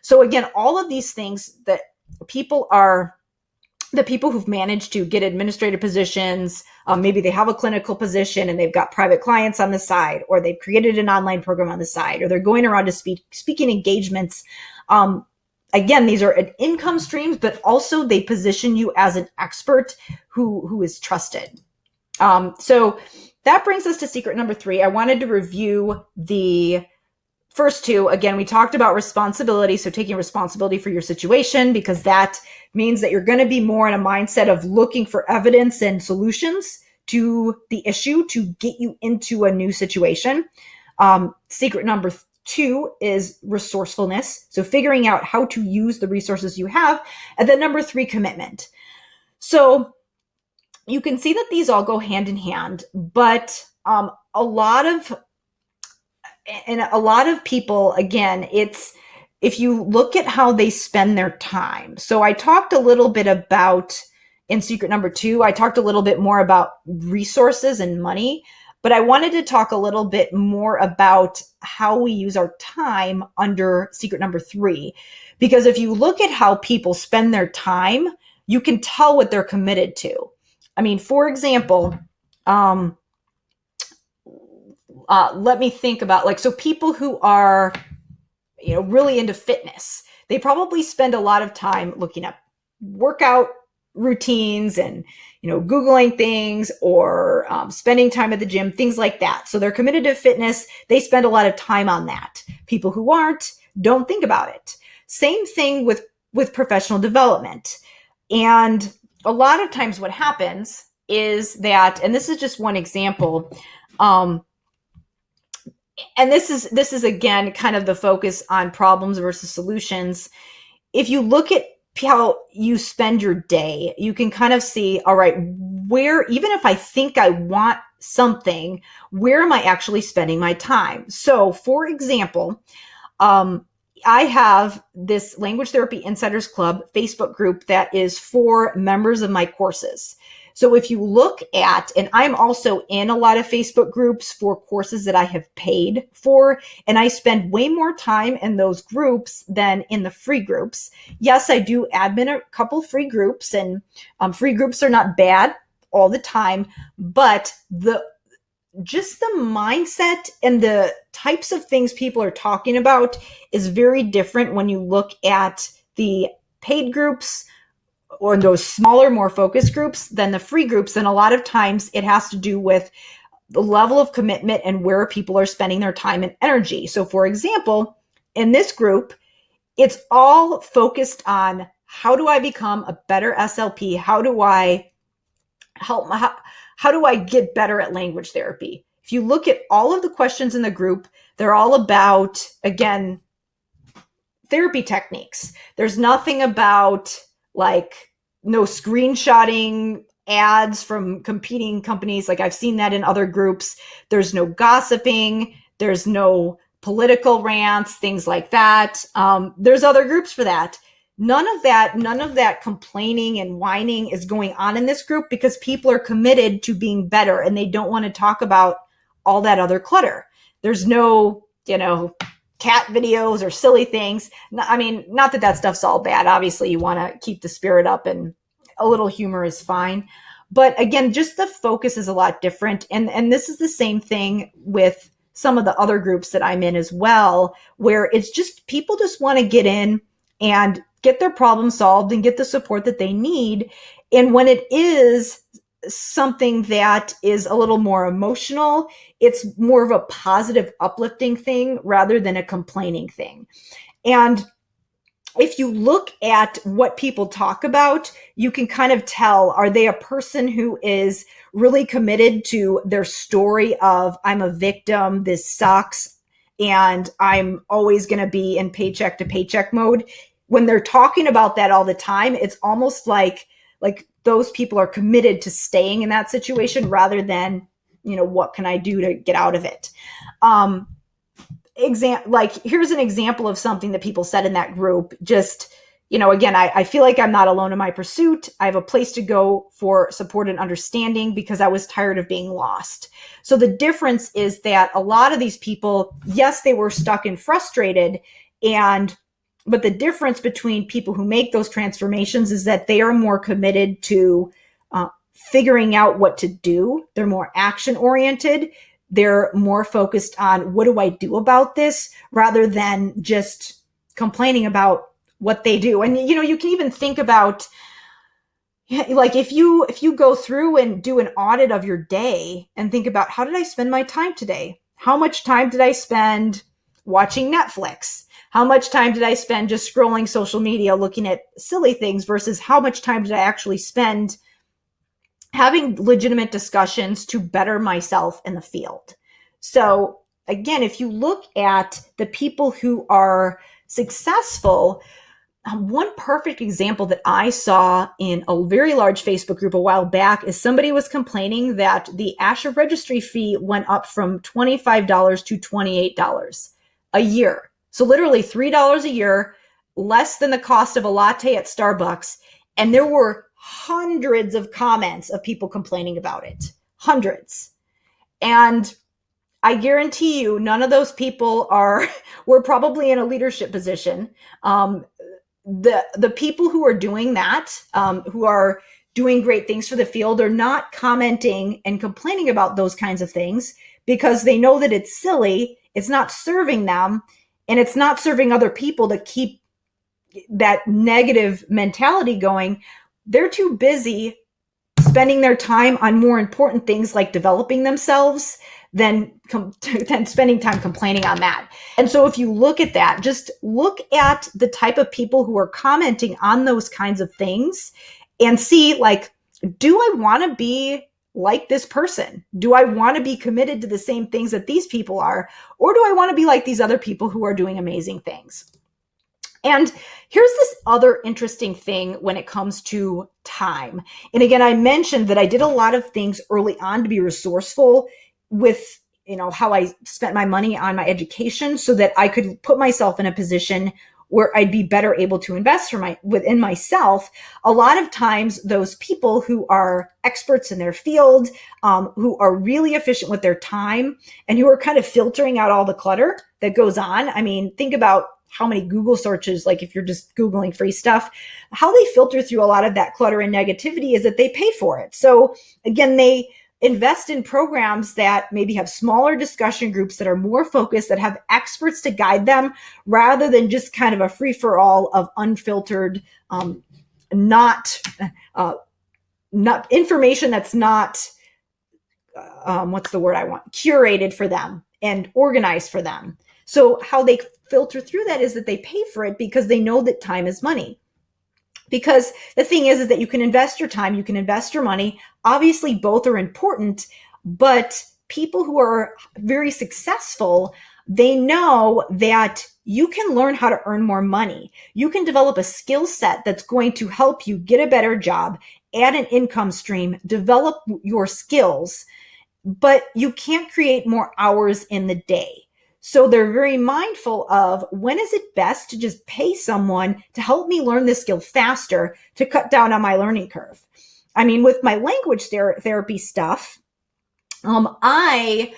So again, all of these things that the people who've managed to get administrative positions, maybe they have a clinical position and they've got private clients on the side, or they've created an online program on the side, or they're going around to speaking engagements. Again, these are income streams, but also they position you as an expert who is trusted. So that brings us to secret number 3. I wanted to review the first 2. Again, we talked about responsibility. So taking responsibility for your situation, because that means that you're going to be more in a mindset of looking for evidence and solutions to the issue to get you into a new situation. Secret number 2 is resourcefulness. So figuring out how to use the resources you have. And then number 3, commitment. So you can see that these all go hand in hand, but a lot of people, again, if you look at how they spend their time. So I talked a little bit about, in secret number 2, I talked a little bit more about resources and money, but I wanted to talk a little bit more about how we use our time under secret number 3. Because if you look at how people spend their time, you can tell what they're committed to. I mean, for example, let me think about so people who are, really into fitness, they probably spend a lot of time looking up workout routines and, Googling things or spending time at the gym, things like that. So they're committed to fitness. They spend a lot of time on that. People who aren't, don't think about it. Same thing with professional development. And a lot of times what happens is that, and this is just one example, and this is again kind of the focus on problems versus solutions. If you look at how you spend your day, you can kind of see, all right, where, even if I think I want something, where am I actually spending my time? So for example, I have this Language Therapy Insiders Club Facebook group that is for members of my courses. So if you look at, and I'm also in a lot of Facebook groups for courses that I have paid for, and I spend way more time in those groups than in the free groups. Yes, I do admin a couple free groups, and free groups are not bad all the time, but just the mindset and the types of things people are talking about is very different when you look at the paid groups or those smaller, more focused groups than the free groups. And a lot of times it has to do with the level of commitment and where people are spending their time and energy. So for example, in this group, it's all focused on how do I become a better SLP? How do I get better at language therapy? If you look at all of the questions in the group, they're all about, again, therapy techniques. There's nothing about no screenshotting ads from competing companies. I've seen that in other groups. There's no gossiping. There's no political rants, things like that. There's other groups for that. None of that complaining and whining is going on in this group because people are committed to being better and they don't want to talk about all that other clutter. There's no, cat videos or silly things. I mean, not that stuff's all bad. Obviously, you want to keep the spirit up and a little humor is fine. But again, just the focus is a lot different. And this is the same thing with some of the other groups that I'm in as well, where it's just people just want to get in and get their problem solved and get the support that they need. And when it is something that is a little more emotional, it's more of a positive, uplifting thing rather than a complaining thing. And if you look at what people talk about, you can kind of tell, are they a person who is really committed to their story of, I'm a victim, this sucks, and I'm always going to be in paycheck to paycheck mode? When they're talking about that all the time, it's almost like those people are committed to staying in that situation rather than, what can I do to get out of it? Here's an example of something that people said in that group. Just, again, I feel like I'm not alone in my pursuit. I have a place to go for support and understanding because I was tired of being lost. So the difference is that a lot of these people, yes, they were stuck and frustrated, but the difference between people who make those transformations is that they are more committed to figuring out what to do. They're more action oriented. They're more focused on what do I do about this rather than just complaining about what they do. And you can even think about, like, if you go through and do an audit of your day and think about, how did I spend my time today? How much time did I spend watching Netflix? How much time did I spend just scrolling social media, looking at silly things, versus how much time did I actually spend having legitimate discussions to better myself in the field? So again, if you look at the people who are successful, one perfect example that I saw in a very large Facebook group a while back is somebody was complaining that the ASHA registry fee went up from $25 to $28 a year. So literally $3 a year, less than the cost of a latte at Starbucks. And there were hundreds of comments of people complaining about it. Hundreds. And I guarantee you, none of those people were probably in a leadership position. The people who are doing that, who are doing great things for the field, are not commenting and complaining about those kinds of things because they know that it's silly, it's not serving them, and it's not serving other people to keep that negative mentality going. They're too busy spending their time on more important things like developing themselves than spending time complaining on that. And so if you look at that, just look at the type of people who are commenting on those kinds of things and see, like, do I want to be like this person? Do I want to be committed to the same things that these people are? Or do I want to be like these other people who are doing amazing things? And here's this other interesting thing when it comes to time. And again, I mentioned that I did a lot of things early on to be resourceful with, how I spent my money on my education so that I could put myself in a position where I'd be better able to invest within myself. A lot of times those people who are experts in their field, who are really efficient with their time and who are kind of filtering out all the clutter that goes on. I mean, think about how many Google searches, like if you're just Googling free stuff, how they filter through a lot of that clutter and negativity is that they pay for it. So again, they invest in programs that maybe have smaller discussion groups that are more focused, that have experts to guide them, rather than just kind of a free-for-all of unfiltered, not information that's not, what's the word I want, curated for them and organized for them. So how they filter through that is that they pay for it because they know that time is money. Because the thing is that you can invest your time, you can invest your money. Obviously, both are important, but people who are very successful, they know that you can learn how to earn more money. You can develop a skill set that's going to help you get a better job, add an income stream, develop your skills, but you can't create more hours in the day. So they're very mindful of, when is it best to just pay someone to help me learn this skill faster to cut down on my learning curve. I mean, with my language therapy stuff, I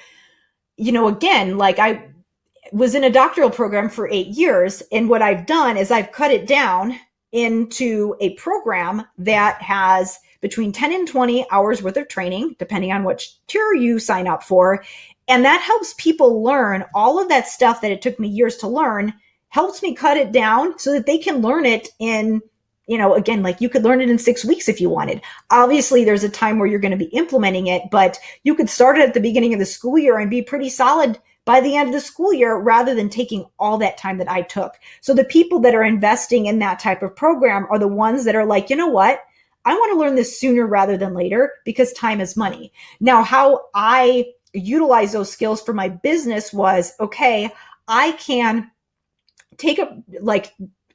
was in a doctoral program for 8 years. And what I've done is I've cut it down into a program that has between 10 and 20 hours worth of training, depending on which tier you sign up for. And that helps people learn all of that stuff that it took me years to learn, helps me cut it down so that they can learn it in, again, like you could learn it in 6 weeks if you wanted. Obviously, there's a time where you're going to be implementing it, but you could start it at the beginning of the school year and be pretty solid by the end of the school year, rather than taking all that time that I took. So the people that are investing in that type of program are the ones that are like, you know what? I want to learn this sooner rather than later because time is money. Now, how I utilize those skills for my business was, okay, I can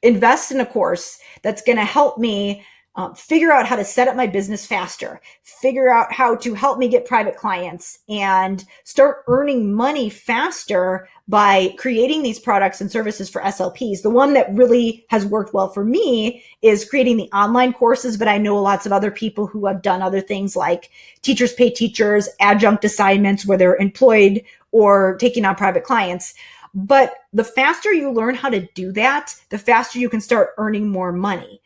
invest in a course that's going to help me figure out how to set up my business faster, figure out how to help me get private clients, and start earning money faster by creating these products and services for SLPs. The one that really has worked well for me is creating the online courses, but I know lots of other people who have done other things like teachers pay teachers, adjunct assignments where they're employed or taking on private clients. But the faster you learn how to do that, the faster you can start earning more money.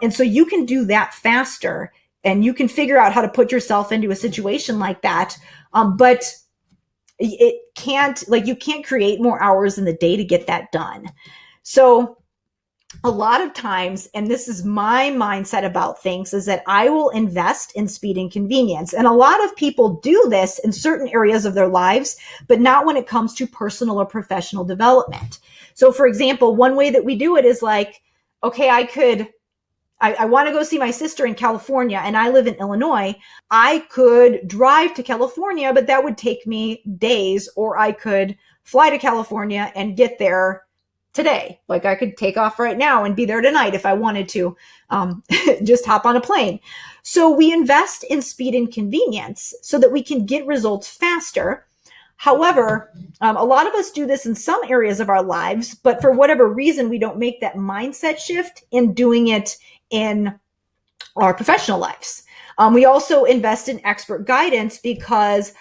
And so you can do that faster, and you can figure out how to put yourself into a situation like that. But it can't, like, you can't create more hours in the day to get that done. So a lot of times, and this is my mindset about things, is that I will invest in speed and convenience. And a lot of people do this in certain areas of their lives, but not when it comes to personal or professional development. So for example, one way that we do it is like, okay, I want to go see my sister in California and I live in Illinois. I could drive to California, but that would take me days, or I could fly to California and get there today. Like I could take off right now and be there tonight if I wanted to, just hop on a plane. So we invest in speed and convenience so that we can get results faster. However, a lot of us do this in some areas of our lives, but for whatever reason, we don't make that mindset shift in doing it in our professional lives. We also invest in expert guidance because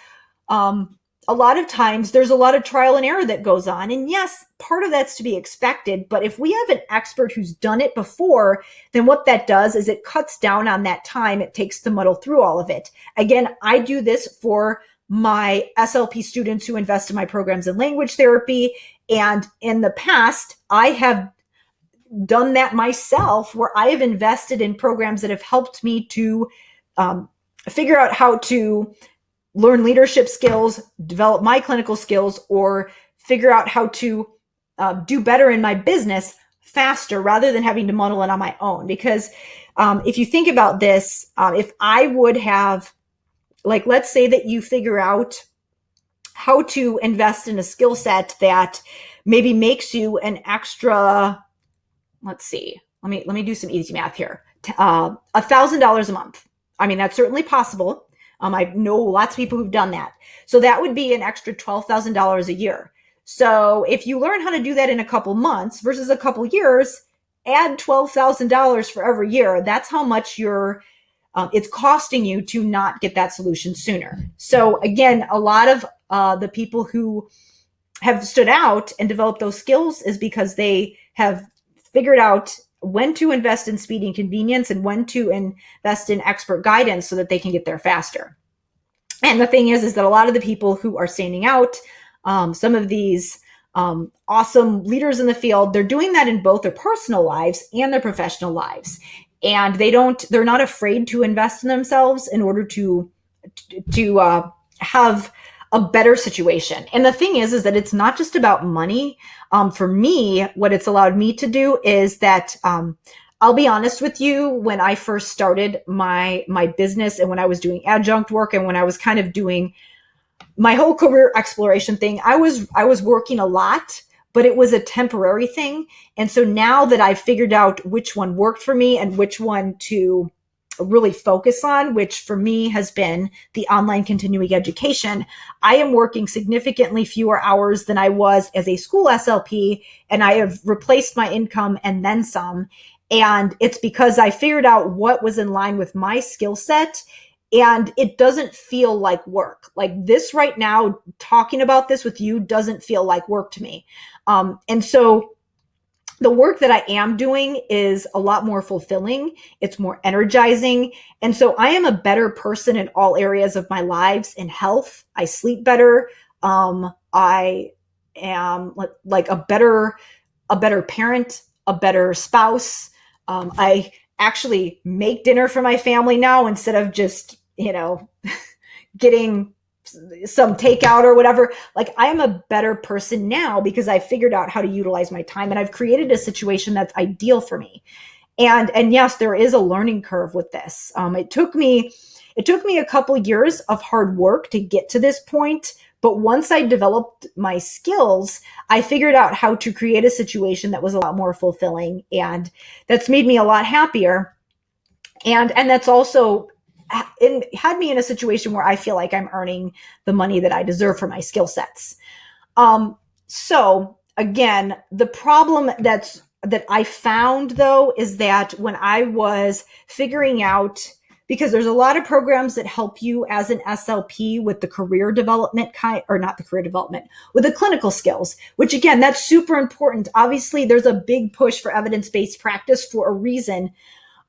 a lot of times there's a lot of trial and error that goes on. And yes, part of that's to be expected. But if we have an expert who's done it before, then what that does is it cuts down on that time it takes to muddle through all of it. Again, I do this for my SLP students who invest in my programs in language therapy. And in the past, I have done that myself, where I have invested in programs that have helped me to figure out how to learn leadership skills, develop my clinical skills, or figure out how to do better in my business faster rather than having to muddle it on my own. Because if you think about this, if I would have, like, let's say that you figure out how to invest in a skill set that maybe makes you an extra, let's see, let me do some easy math here. $1,000 a month. I mean, that's certainly possible. I know lots of people who've done that. So that would be an extra $12,000 a year. So if you learn how to do that in a couple months versus a couple years, add $12,000 for every year. That's how much it's costing you to not get that solution sooner. So again, a lot of the people who have stood out and developed those skills is because they have figured out when to invest in speed and convenience and when to invest in expert guidance so that they can get there faster. And the thing is that a lot of the people who are standing out, some of these awesome leaders in the field, they're doing that in both their personal lives and their professional lives. And they're not afraid to invest in themselves in order to have a better situation. And the thing is that it's not just about money. For me, what it's allowed me to do is that, I'll be honest with you, when I first started my business and when I was doing adjunct work and when I was kind of doing my whole career exploration thing, I was working a lot, but it was a temporary thing. And so now that I've figured out which one worked for me and which one to really focus on, which for me has been the online continuing education, I am working significantly fewer hours than I was as a school SLP, and I have replaced my income and then some. And it's because I figured out what was in line with my skill set, and it doesn't feel like work. Like this right now, talking about this with you doesn't feel like work to me. And so the work that I am doing is a lot more fulfilling. It's more energizing. And so I am a better person in all areas of my lives. In health, I sleep better. I am like a better parent, a better spouse. I actually make dinner for my family now instead of just, getting some takeout or whatever. Like, I am a better person now because I figured out how to utilize my time, and I've created a situation that's ideal for me. And yes, there is a learning curve with this. It took me a couple of years of hard work to get to this point. But once I developed my skills, I figured out how to create a situation that was a lot more fulfilling, and that's made me a lot happier. And that's also had me in a situation where I feel like I'm earning the money that I deserve for my skill sets. So again, the problem that I found though is that when I was figuring out, because there's a lot of programs that help you as an SLP with the career development or not the career development, with the clinical skills, which again, that's super important. Obviously, there's a big push for evidence-based practice for a reason,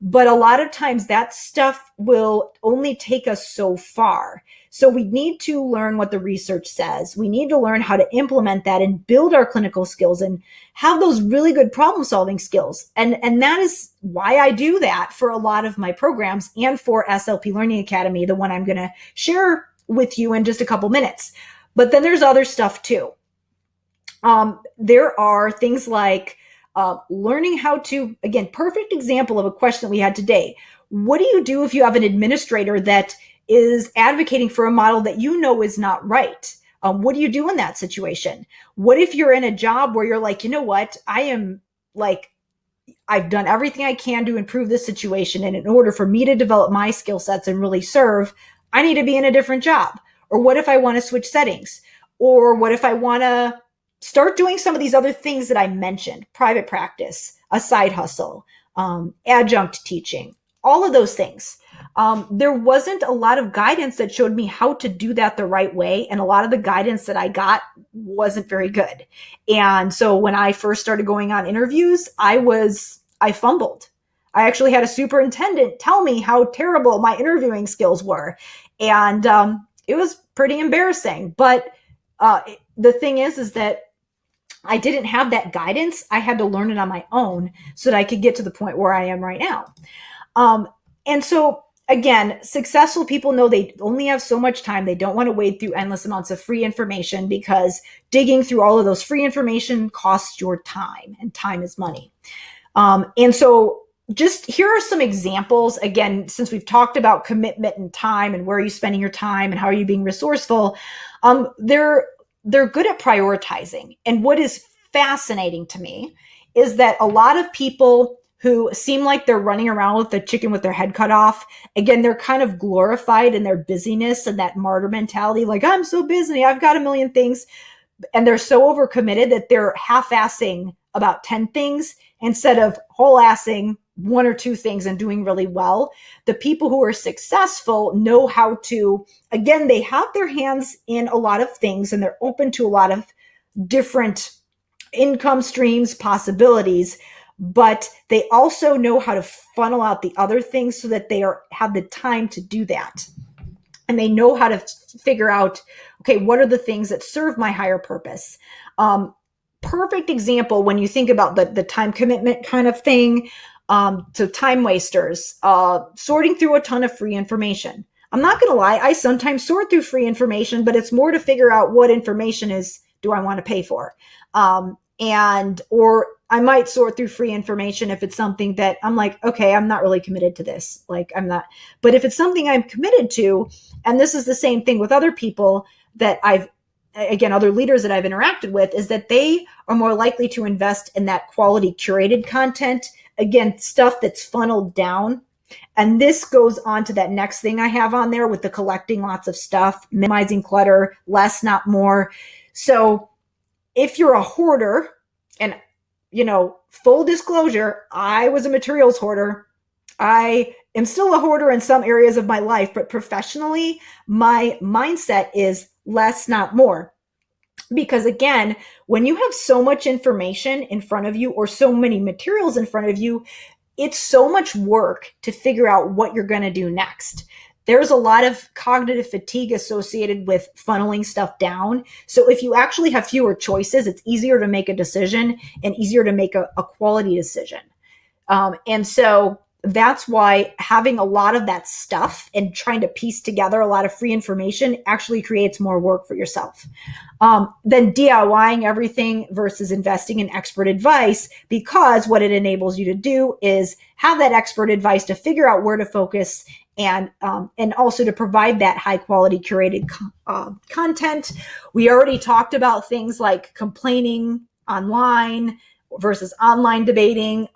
but a lot of times that stuff will only take us so far. So we need to learn what the research says. We need to learn how to implement that and build our clinical skills and have those really good problem solving skills. And that is why I do that for a lot of my programs and for SLP Learning Academy, the one I'm going to share with you in just a couple minutes. But then there's other stuff too. There are things like learning how to, again, perfect example of a question that we had today. What do you do if you have an administrator that is advocating for a model that you know is not right? What do you do in that situation? What if you're in a job where you're like, you know what, I've done everything I can to improve this situation, and in order for me to develop my skill sets and really serve, I need to be in a different job. Or what if I want to switch settings? Or what if I want to start doing some of these other things that I mentioned, private practice, a side hustle, adjunct teaching, all of those things. There wasn't a lot of guidance that showed me how to do that the right way. And a lot of the guidance that I got wasn't very good. And so when I first started going on interviews, I fumbled. I actually had a superintendent tell me how terrible my interviewing skills were. And it was pretty embarrassing. But the thing is that I didn't have that guidance. I had to learn it on my own so that I could get to the point where I am right now. And so again, successful people know they only have so much time. They don't want to wade through endless amounts of free information, because digging through all of those free information costs your time, and time is money. And so just here are some examples. Again, since we've talked about commitment and time and where are you spending your time and how are you being resourceful, they're good at prioritizing. And what is fascinating to me is that a lot of people who seem like they're running around with the chicken with their head cut off, again, they're kind of glorified in their busyness and that martyr mentality, like, I'm so busy, I've got a million things. And they're so overcommitted that they're half-assing about 10 things instead of whole-assing one or two things and doing really well. The people who are successful know how to, again, they have their hands in a lot of things and they're open to a lot of different income streams, possibilities, but they also know how to funnel out the other things so that they have the time to do that. And they know how to figure out, okay, what are the things that serve my higher purpose? Perfect example when you think about the time commitment kind of thing. So time wasters, sorting through a ton of free information. I'm not going to lie, I sometimes sort through free information, but it's more to figure out what information do I want to pay for? Or I might sort through free information if it's something that I'm like, okay, I'm not really committed to this. Like I'm not, but if it's something I'm committed to, and this is the same thing with other people that other leaders that I've interacted with, is that they are more likely to invest in that quality curated content. Again, stuff that's funneled down. And this goes on to that next thing I have on there with the collecting lots of stuff, minimizing clutter, less, not more. So if you're a hoarder, and full disclosure, I was a materials hoarder. I am still a hoarder in some areas of my life, but professionally, my mindset is less, not more. Because again, when you have so much information in front of you or so many materials in front of you, it's so much work to figure out what you're going to do next. There's a lot of cognitive fatigue associated with funneling stuff down. So if you actually have fewer choices, it's easier to make a decision and easier to make a quality decision. And so that's why having a lot of that stuff and trying to piece together a lot of free information actually creates more work for yourself. Then DIYing everything versus investing in expert advice, because what it enables you to do is have that expert advice to figure out where to focus and also to provide that high quality curated content. We already talked about things like complaining online versus online debating.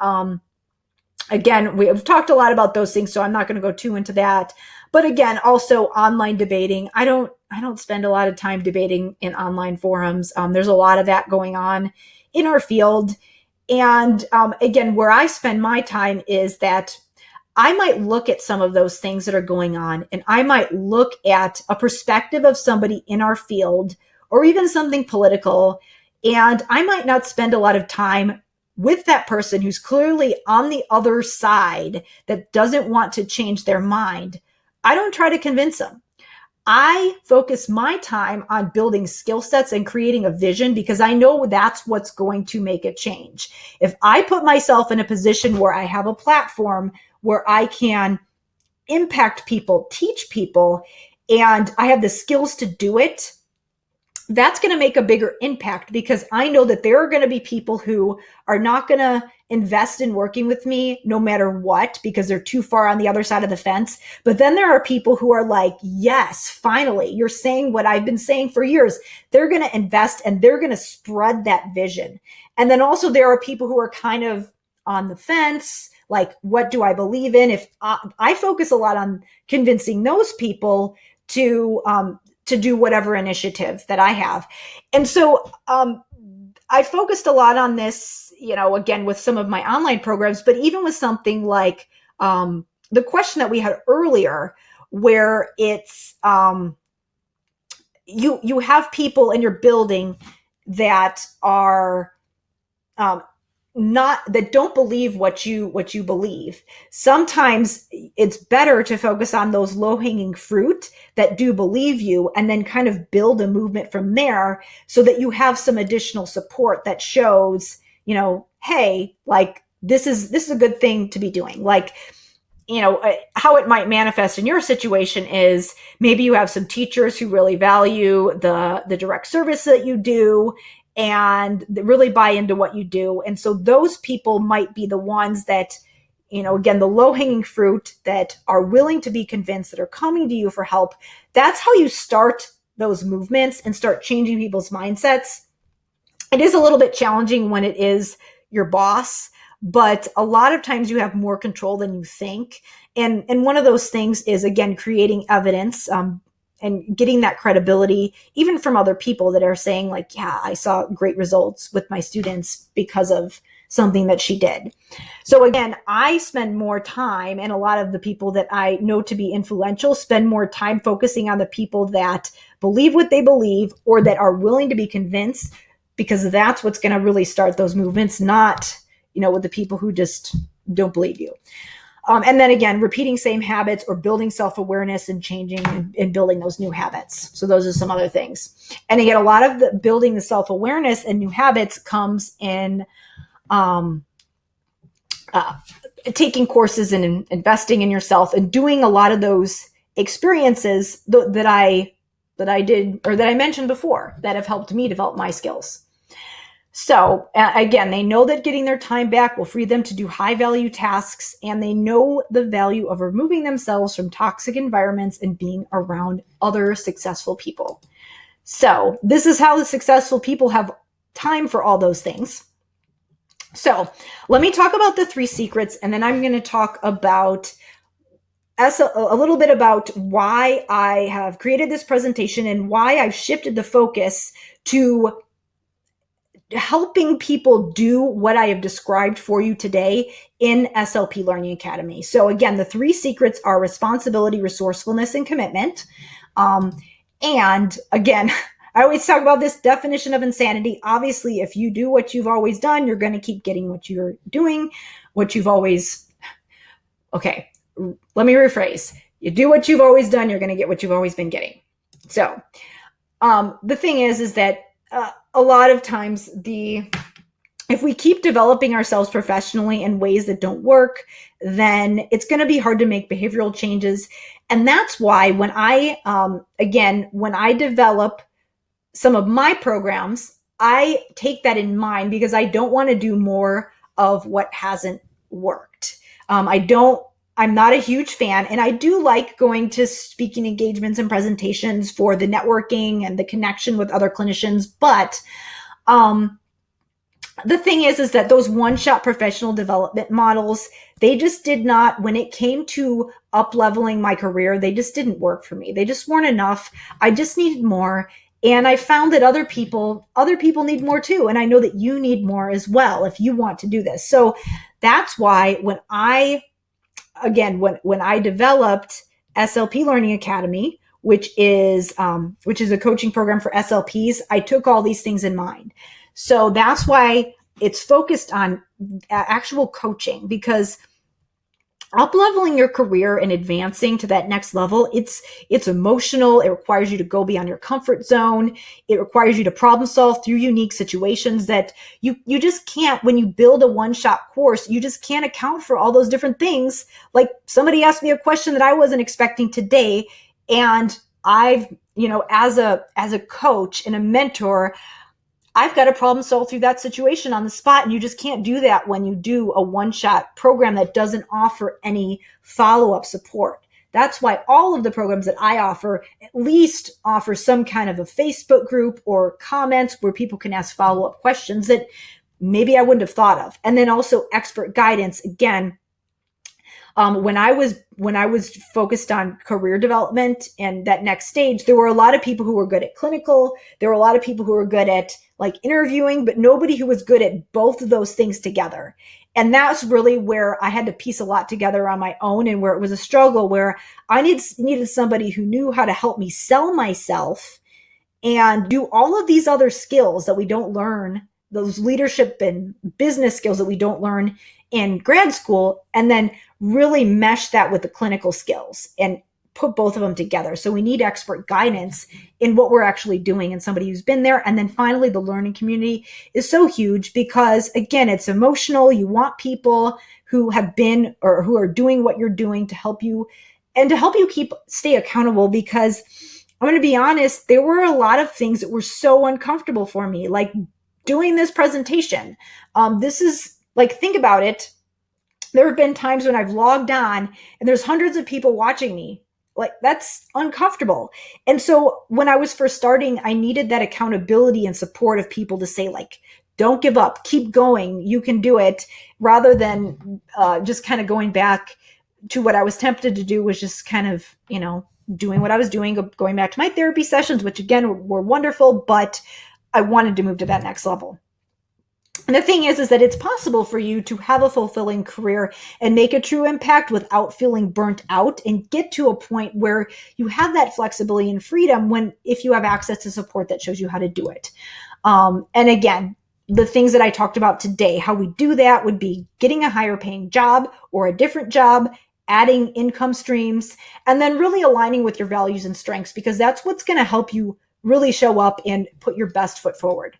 Again, we've talked a lot about those things, so I'm not going to go too into that. But again, also online debating. I don't spend a lot of time debating in online forums. There's a lot of that going on in our field. And again, where I spend my time is that I might look at some of those things that are going on, and I might look at a perspective of somebody in our field or even something political. And I might not spend a lot of time with that person who's clearly on the other side that doesn't want to change their mind. I don't try to convince them. I focus my time on building skill sets and creating a vision because I know that's what's going to make a change. If I put myself in a position where I have a platform where I can impact people, teach people, and I have the skills to do it, that's going to make a bigger impact because I know that there are going to be people who are not going to invest in working with me no matter what because they're too far on the other side of the fence. But then there are people who are like, yes, finally, you're saying what I've been saying for years. They're going to invest and they're going to spread that vision. And then also there are people who are kind of on the fence, like, what do I believe in? If I focus a lot on convincing those people to do whatever initiative that I have. And so I focused a lot on this, again, with some of my online programs, but even with something like the question that we had earlier, where it's you have people in your building that are that don't believe what you believe. Sometimes it's better to focus on those low-hanging fruit that do believe you and then kind of build a movement from there so that you have some additional support that shows, hey, like this is a good thing to be doing. Like, how it might manifest in your situation is maybe you have some teachers who really value the direct service that you do and really buy into what you do. And so those people might be the ones that, again, the low-hanging fruit that are willing to be convinced, that are coming to you for help. That's how you start those movements and start changing people's mindsets. It is a little bit challenging when it is your boss, but a lot of times you have more control than you think. And one of those things is, again, creating evidence, and getting that credibility, even from other people that are saying like, yeah, I saw great results with my students because of something that she did. So again, I spend more time, and a lot of the people that I know to be influential spend more time focusing on the people that believe what they believe or that are willing to be convinced, because that's what's going to really start those movements, not, with the people who just don't believe you. And then again, repeating same habits or building self-awareness and changing and building those new habits. So those are some other things. And again, a lot of the building the self-awareness and new habits comes in taking courses and investing in yourself and doing a lot of those experiences that I did, or that I mentioned before, that have helped me develop my skills. So again, they know that getting their time back will free them to do high value tasks, and they know the value of removing themselves from toxic environments and being around other successful people. So this is how the successful people have time for all those things. So let me talk about the 3 secrets, and then I'm going to talk about a little bit about why I have created this presentation and why I've shifted the focus to helping people do what I have described for you today in SLP Learning Academy. So again, the 3 secrets are responsibility, resourcefulness, and commitment. And again, I always talk about this definition of insanity. Obviously, if you do what you've always done, you're going to keep getting what you're doing, what you've always... Okay, let me rephrase. You do what you've always done, you're going to get what you've always been getting. So the thing is that a lot of times if we keep developing ourselves professionally in ways that don't work, then it's going to be hard to make behavioral changes. And that's why when I develop some of my programs, I take that in mind because I don't want to do more of what hasn't worked. I'm not a huge fan, and I do like going to speaking engagements and presentations for the networking and the connection with other clinicians, but the thing is that those one-shot professional development models, they just did not, when it came to up-leveling my career, they just didn't work for me. They just weren't enough. I just needed more. And I found that other people need more too. And I know that you need more as well if you want to do this. So that's why when I developed SLP Learning Academy, which is a coaching program for SLPs, I took all these things in mind. So that's why it's focused on actual coaching, because up-leveling your career and advancing to that next level, it's emotional. It requires you to go beyond your comfort zone. It requires you to problem solve through unique situations that you just can't. When you build a one-shot course, you just can't account for all those different things. Like, somebody asked me a question that I wasn't expecting today, and I've, as a coach and a mentor, I've got to problem solve through that situation on the spot. And you just can't do that when you do a one-shot program that doesn't offer any follow-up support. That's why all of the programs that I offer at least offer some kind of a Facebook group or comments where people can ask follow-up questions that maybe I wouldn't have thought of. And then also expert guidance. Again, when I was focused on career development and that next stage, there were a lot of people who were good at clinical. There were a lot of people who were good at like interviewing, but nobody who was good at both of those things together. And that's really where I had to piece a lot together on my own, and where it was a struggle, where I needed somebody who knew how to help me sell myself and do all of these other skills that we don't learn, those leadership and business skills that we don't learn in grad school, and then really mesh that with the clinical skills and put both of them together. So we need expert guidance in what we're actually doing and somebody who's been there. And then finally, the learning community is so huge because, again, it's emotional. You want people who have been or who are doing what you're doing to help you and to help you stay accountable, because I'm going to be honest, there were a lot of things that were so uncomfortable for me, like doing this presentation. This is like, think about it. There have been times when I've logged on and there's hundreds of people watching me. Like, that's uncomfortable. And so when I was first starting, I needed that accountability and support of people to say, like, don't give up, keep going, you can do it, rather than just kind of going back to what I was tempted to do, was just kind of, doing what I was doing, going back to my therapy sessions, which again were wonderful, but I wanted to move to that next level. And the thing is that it's possible for you to have a fulfilling career and make a true impact without feeling burnt out, and get to a point where you have that flexibility and freedom if you have access to support that shows you how to do it. And again, the things that I talked about today, how we do that would be getting a higher paying job or a different job, adding income streams, and then really aligning with your values and strengths, because that's what's going to help you really show up and put your best foot forward.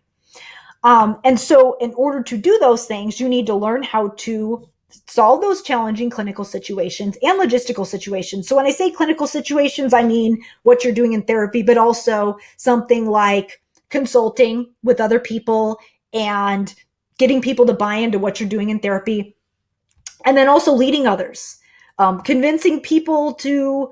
And so in order to do those things, you need to learn how to solve those challenging clinical situations and logistical situations. So when I say clinical situations, I mean what you're doing in therapy, but also something like consulting with other people and getting people to buy into what you're doing in therapy. And then also leading others, convincing people to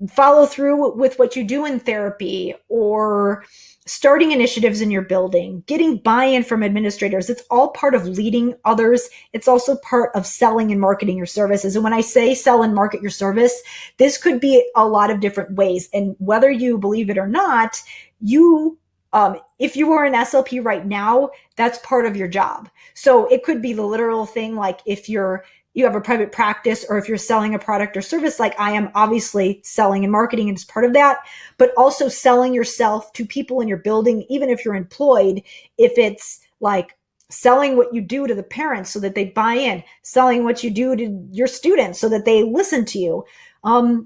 follow through with what you do in therapy, or starting initiatives in your building, getting buy-in from administrators. It's all part of leading others. It's also part of selling and marketing your services. And when I say sell and market your service, this could be a lot of different ways. And whether you believe it or not, if you are an SLP right now, that's part of your job. So it could be the literal thing, like if you have a private practice, or if you're selling a product or service like I am, obviously selling and marketing is part of that, but also selling yourself to people in your building, even if you're employed, if it's like selling what you do to the parents so that they buy in, selling what you do to your students so that they listen to you,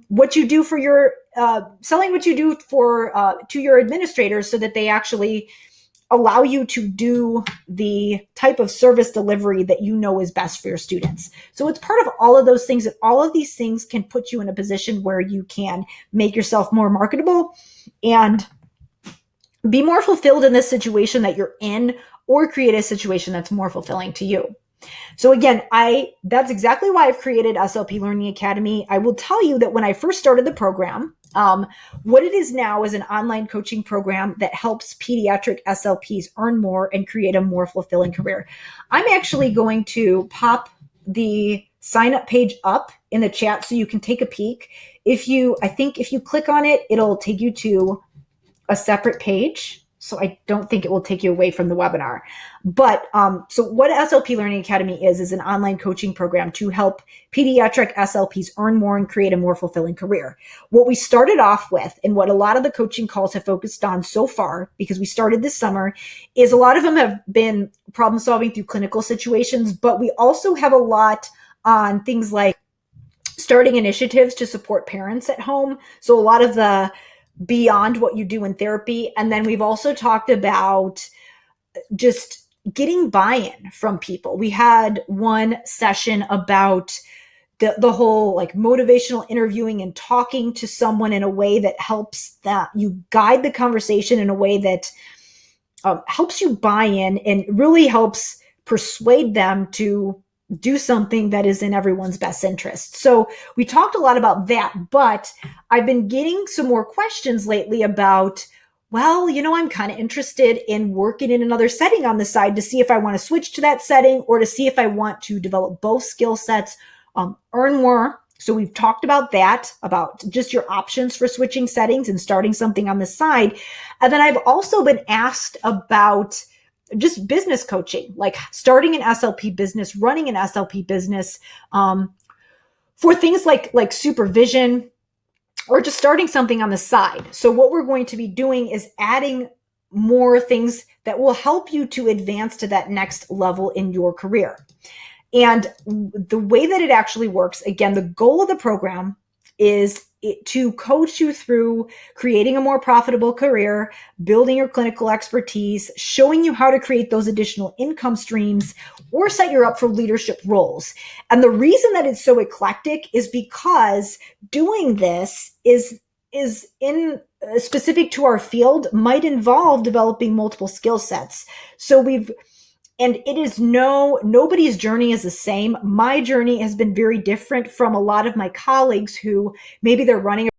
what you do for selling what you do to your administrators so that they actually allow you to do the type of service delivery that you know is best for your students. So it's part of all of those things, and all of these things can put you in a position where you can make yourself more marketable and be more fulfilled in this situation that you're in, or create a situation that's more fulfilling to you. So again, that's exactly why I've created SLP Learning Academy. I will tell you that when I first started the program, what it is now is an online coaching program that helps pediatric SLPs earn more and create a more fulfilling career. I'm actually going to pop the sign up page up in the chat so you can take a peek. I think if you click on it, it'll take you to a separate page. So I don't think it will take you away from the webinar. But so what SLP Learning Academy is an online coaching program to help pediatric SLPs earn more and create a more fulfilling career. What we started off with, and what a lot of the coaching calls have focused on so far, because we started this summer, is a lot of them have been problem solving through clinical situations, but we also have a lot on things like starting initiatives to support parents at home. So a lot of the beyond what you do in therapy. And then we've also talked about just getting buy-in from people. We had one session about the whole like motivational interviewing and talking to someone in a way that helps that you guide the conversation in a way that helps you buy in and really helps persuade them to do something that is in everyone's best interest. So we talked a lot about that, but I've been getting some more questions lately about, well, I'm kind of interested in working in another setting on the side to see if I want to switch to that setting or to see if I want to develop both skill sets, earn more. So we've talked about that, about just your options for switching settings and starting something on the side. And then I've also been asked about just business coaching, like starting an SLP business, running an SLP business, for things like supervision or just starting something on the side. So what we're going to be doing is adding more things that will help you to advance to that next level in your career. And the way that it actually works, again, the goal of the program is to coach you through creating a more profitable career, building your clinical expertise, showing you how to create those additional income streams, or set you up for leadership roles. And the reason that it's so eclectic is because doing this is in specific to our field might involve developing multiple skill sets. And it is nobody's journey is the same. My journey has been very different from a lot of my colleagues who maybe they're running a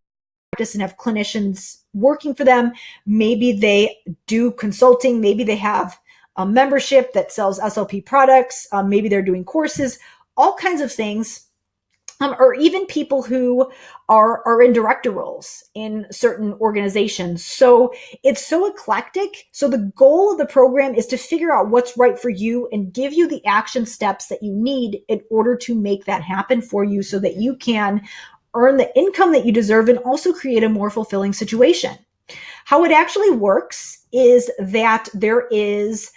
practice and have clinicians working for them. Maybe they do consulting. Maybe they have a membership that sells SLP products. Maybe they're doing courses, all kinds of things. Or even people who are in director roles in certain organizations. So it's so eclectic. So the goal of the program is to figure out what's right for you and give you the action steps that you need in order to make that happen for you so that you can earn the income that you deserve and also create a more fulfilling situation. How it actually works is that there is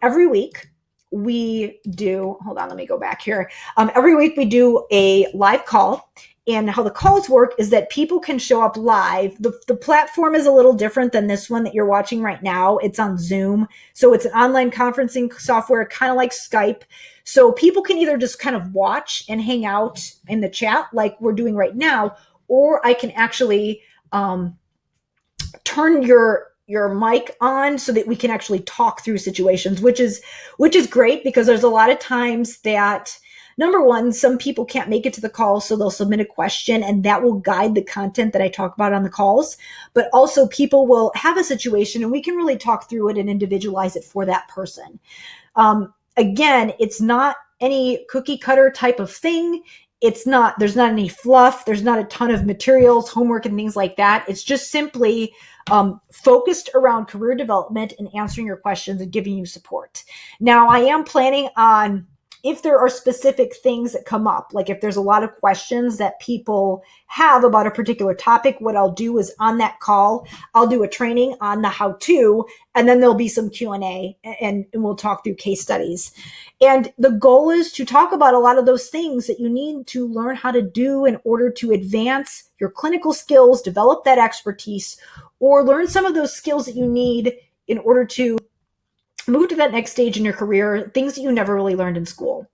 every week, hold on, let me go back here. Every week we do a live call, and how the calls work is that people can show up live. The platform is a little different than this one that you're watching right now. It's on Zoom. So it's an online conferencing software, kind of like Skype. So people can either just kind of watch and hang out in the chat like we're doing right now, or I can actually turn your mic on so that we can actually talk through situations, which is great because there's a lot of times that, number one, some people can't make it to the call, so they'll submit a question and that will guide the content that I talk about on the calls. But also people will have a situation and we can really talk through it and individualize it for that person. Again, it's not any cookie cutter type of thing. There's not any fluff. There's not a ton of materials, homework, and things like that. It's just simply focused around career development and answering your questions and giving you support. Now, I am planning on, if there are specific things that come up, like if there's a lot of questions that people have about a particular topic, what I'll do is on that call, I'll do a training on the how-to, and then there'll be some Q&A and we'll talk through case studies. And the goal is to talk about a lot of those things that you need to learn how to do in order to advance your clinical skills, develop that expertise, or learn some of those skills that you need in order to move to that next stage in your career, things that you never really learned in school.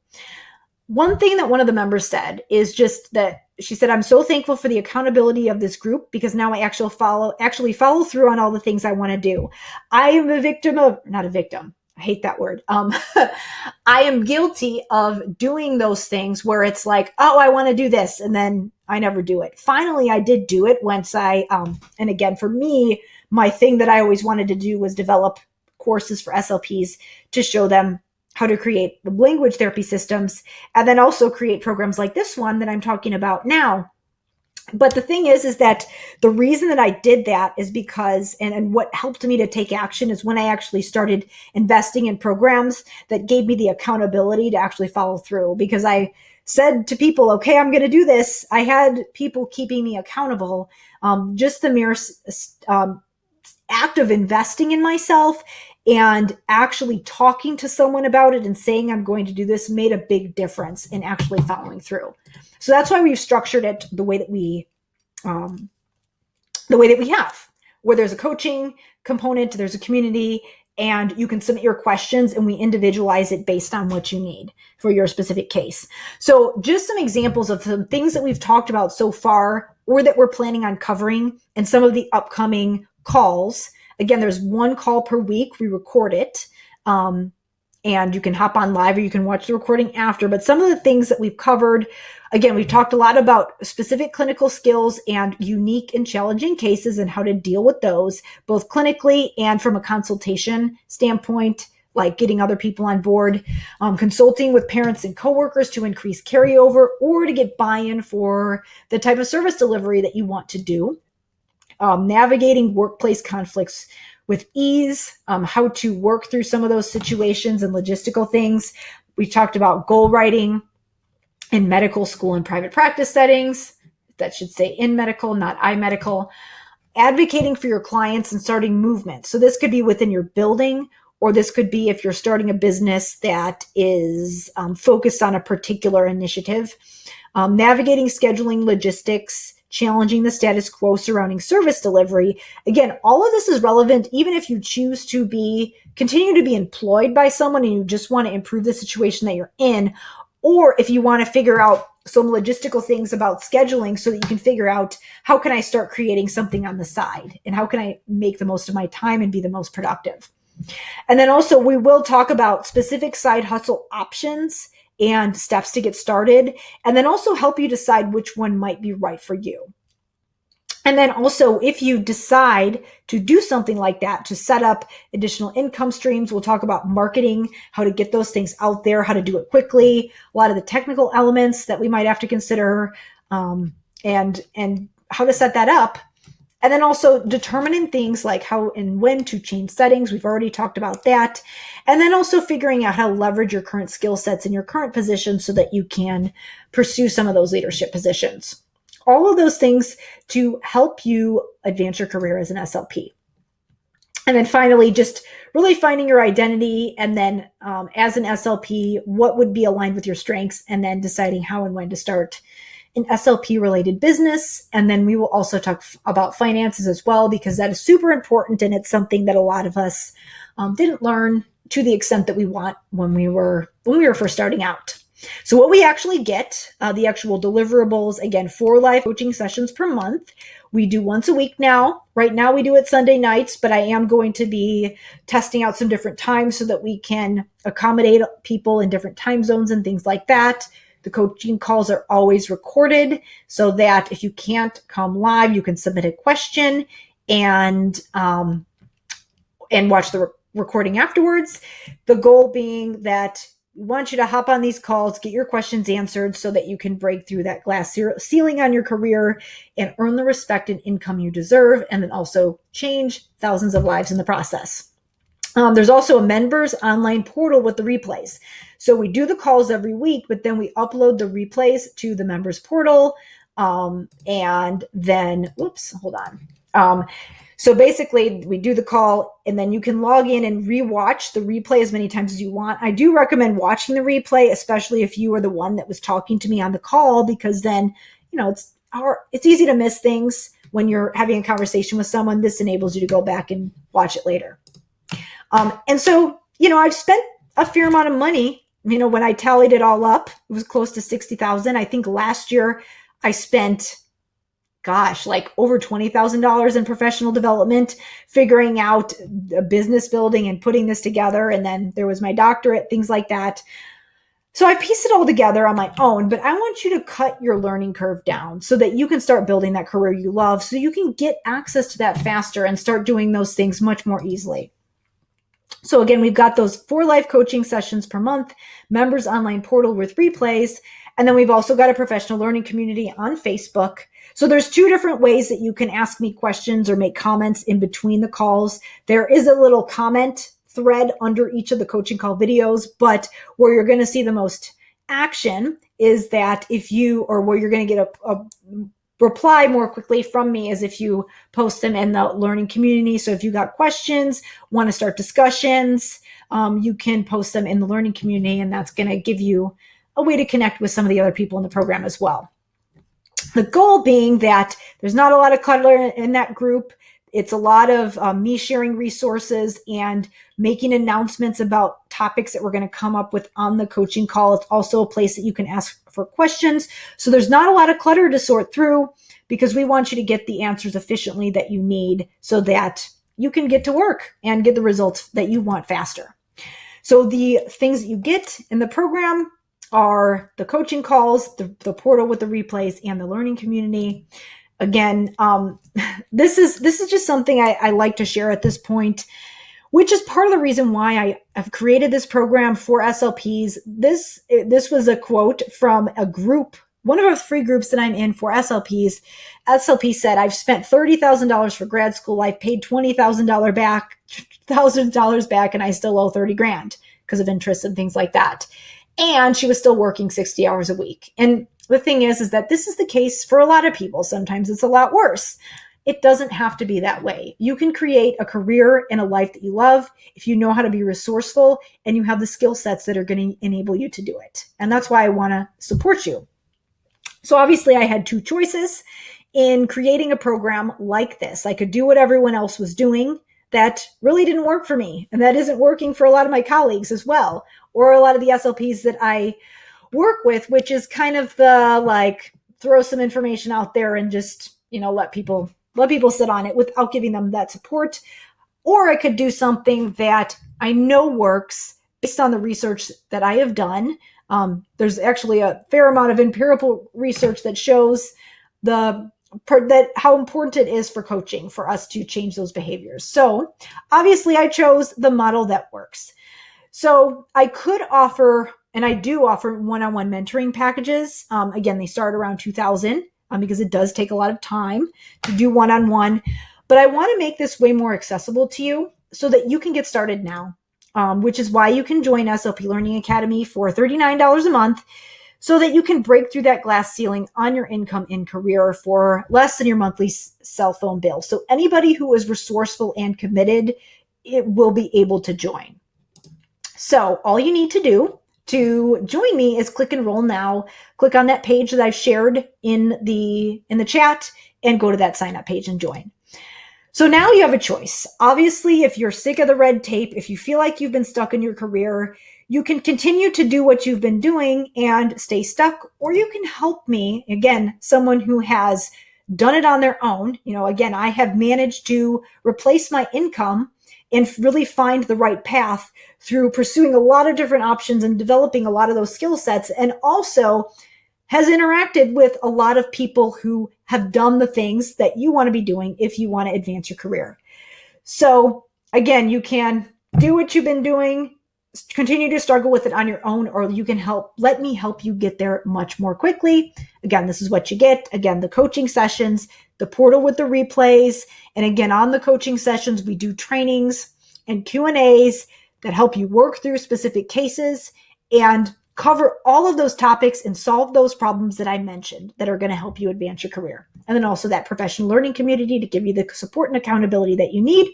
One thing that one of the members said is just that she said, I'm so thankful for the accountability of this group because now I actually follow through on all the things I want to do. I am not a victim. I hate that word. I am guilty of doing those things where it's like, oh, I want to do this, and then I never do it. Finally, I did do it once and again, for me, my thing that I always wanted to do was develop courses for SLPs to show them how to create the language therapy systems, and then also create programs like this one that I'm talking about now. But the thing is that the reason that I did that is because, and what helped me to take action is when I actually started investing in programs that gave me the accountability to actually follow through. Because I said to people, okay, I'm going to do this. I had people keeping me accountable. Just the mere act of investing in myself and actually talking to someone about it and saying I'm going to do this made a big difference in actually following through. So that's why we've structured it the way that we have, where there's a coaching component, there's a community, and you can submit your questions and we individualize it based on what you need for your specific case. So just some examples of some things that we've talked about so far or that we're planning on covering and some of the upcoming calls. Again, there's one call per week. We record it. And you can hop on live or you can watch the recording after. But some of the things that we've covered, again, we've talked a lot about specific clinical skills and unique and challenging cases and how to deal with those, both clinically and from a consultation standpoint, like getting other people on board, consulting with parents and coworkers to increase carryover or to get buy-in for the type of service delivery that you want to do, navigating workplace conflicts with ease, how to work through some of those situations and logistical things. We talked about goal writing in medical school and private practice settings. That should say in medical, not iMedical. Advocating for your clients and starting movement. So this could be within your building, or this could be if you're starting a business that is focused on a particular initiative. Navigating scheduling, logistics, challenging the status quo surrounding service delivery. Again, all of this is relevant even if you choose to continue to be employed by someone and you just want to improve the situation that you're in, or if you want to figure out some logistical things about scheduling so that you can figure out how can I start creating something on the side and how can I make the most of my time and be the most productive. And then also we will talk about specific side hustle options and steps to get started, and then also help you decide which one might be right for you. And then also, if you decide to do something like that, to set up additional income streams, we'll talk about marketing, how to get those things out there, how to do it quickly, a lot of the technical elements that we might have to consider, and how to set that up. And then also determining things like how and when to change settings. We've already talked about that. And then also figuring out how to leverage your current skill sets in your current position so that you can pursue some of those leadership positions. All of those things to help you advance your career as an SLP. And then finally, just really finding your identity. And then as an SLP, what would be aligned with your strengths, and then deciding how and when to start an SLP related business. And then we will also talk about finances as well, because that is super important. And it's something that a lot of us didn't learn to the extent that we want when we were first starting out. So what we actually get, the actual deliverables, again, 4 live coaching sessions per month. We do once a week now. Right now we do it Sunday nights, but I am going to be testing out some different times so that we can accommodate people in different time zones and things like that. The coaching calls are always recorded so that if you can't come live, you can submit a question and watch the recording afterwards. The goal being that we want you to hop on these calls, get your questions answered so that you can break through that glass ceiling on your career and earn the respect and income you deserve, and then also change thousands of lives in the process. There's also a members online portal with the replays. So we do the calls every week, but then we upload the replays to the members portal. And then, hold on. So basically we do the call and then you can log in and rewatch the replay as many times as you want. I do recommend watching the replay, especially if you are the one that was talking to me on the call, because then, it's easy to miss things when you're having a conversation with someone. This enables you to go back and watch it later. And so, I've spent a fair amount of money. When I tallied it all up, it was close to $60,000. I think last year I spent like over $20,000 in professional development, figuring out a business building and putting this together. And then there was my doctorate, things like that. So I pieced it all together on my own, but I want you to cut your learning curve down so that you can start building that career you love, so you can get access to that faster and start doing those things much more easily. So again, we've got those 4 live coaching sessions per month, members online portal with replays, and then we've also got a professional learning community on Facebook. So there's 2 different ways that you can ask me questions or make comments in between the calls. There is a little comment thread under each of the coaching call videos, but where you're going to see the most action is that where you're going to get a reply more quickly from me is if you post them in the learning community. So if you got questions, want to start discussions, you can post them in the learning community, and that's going to give you a way to connect with some of the other people in the program as well. The goal being that there's not a lot of clutter in that group. It's a lot of me sharing resources and making announcements about topics that we're going to come up with on the coaching call. It's also a place that you can ask for questions. So there's not a lot of clutter to sort through, because we want you to get the answers efficiently that you need so that you can get to work and get the results that you want faster. So the things that you get in the program are the coaching calls, the portal with the replays, and the learning community. Again, this is just something I like to share at this point, which is part of the reason why I have created this program for SLPs. This was a quote from a group, one of our free groups that I'm in for SLPs. SLP said, "I've spent $30,000 for grad school. I've paid $20,000 back, and I still owe 30 grand because of interest and things like that." And she was still working 60 hours a week. And the thing is that this is the case for a lot of people. Sometimes it's a lot worse. It doesn't have to be that way. You can create a career and a life that you love if you know how to be resourceful and you have the skill sets that are going to enable you to do it. And that's why I want to support you. So obviously I had 2 choices in creating a program like this. I could do what everyone else was doing. That really didn't work for me. And that isn't working for a lot of my colleagues as well, or a lot of the SLPs that I work with, which is kind of the throw some information out there and just, let people sit on it without giving them that support. Or I could do something that I know works based on the research that I have done. There's actually a fair amount of empirical research that shows how important it is for coaching for us to change those behaviors. So obviously I chose the model that works. So I could offer, and I do offer, one-on-one mentoring packages. Again, they start around $2,000 because it does take a lot of time to do one-on-one. But I want to make this way more accessible to you so that you can get started now, which is why you can join SLP Learning Academy for $39 a month, so that you can break through that glass ceiling on your income and career for less than your monthly cell phone bill. So anybody who is resourceful and committed, it will be able to join. So all you need to do to join me is click enroll now. Click on that page that I've shared in the chat and go to that sign up page and join. So now you have a choice. Obviously, if you're sick of the red tape, if you feel like you've been stuck in your career, you can continue to do what you've been doing and stay stuck, or you can help me, again, someone who has done it on their own. Again, I have managed to replace my income and really find the right path through pursuing a lot of different options and developing a lot of those skill sets, and also has interacted with a lot of people who have done the things that you want to be doing if you want to advance your career. So again, you can do what you've been doing, continue to struggle with it on your own, or you can let me help you get there much more quickly. Again, this is what you get. Again, the coaching sessions, the portal with the replays. And again, on the coaching sessions, we do trainings and Q&As that help you work through specific cases and cover all of those topics and solve those problems that I mentioned that are going to help you advance your career. And then also that professional learning community to give you the support and accountability that you need.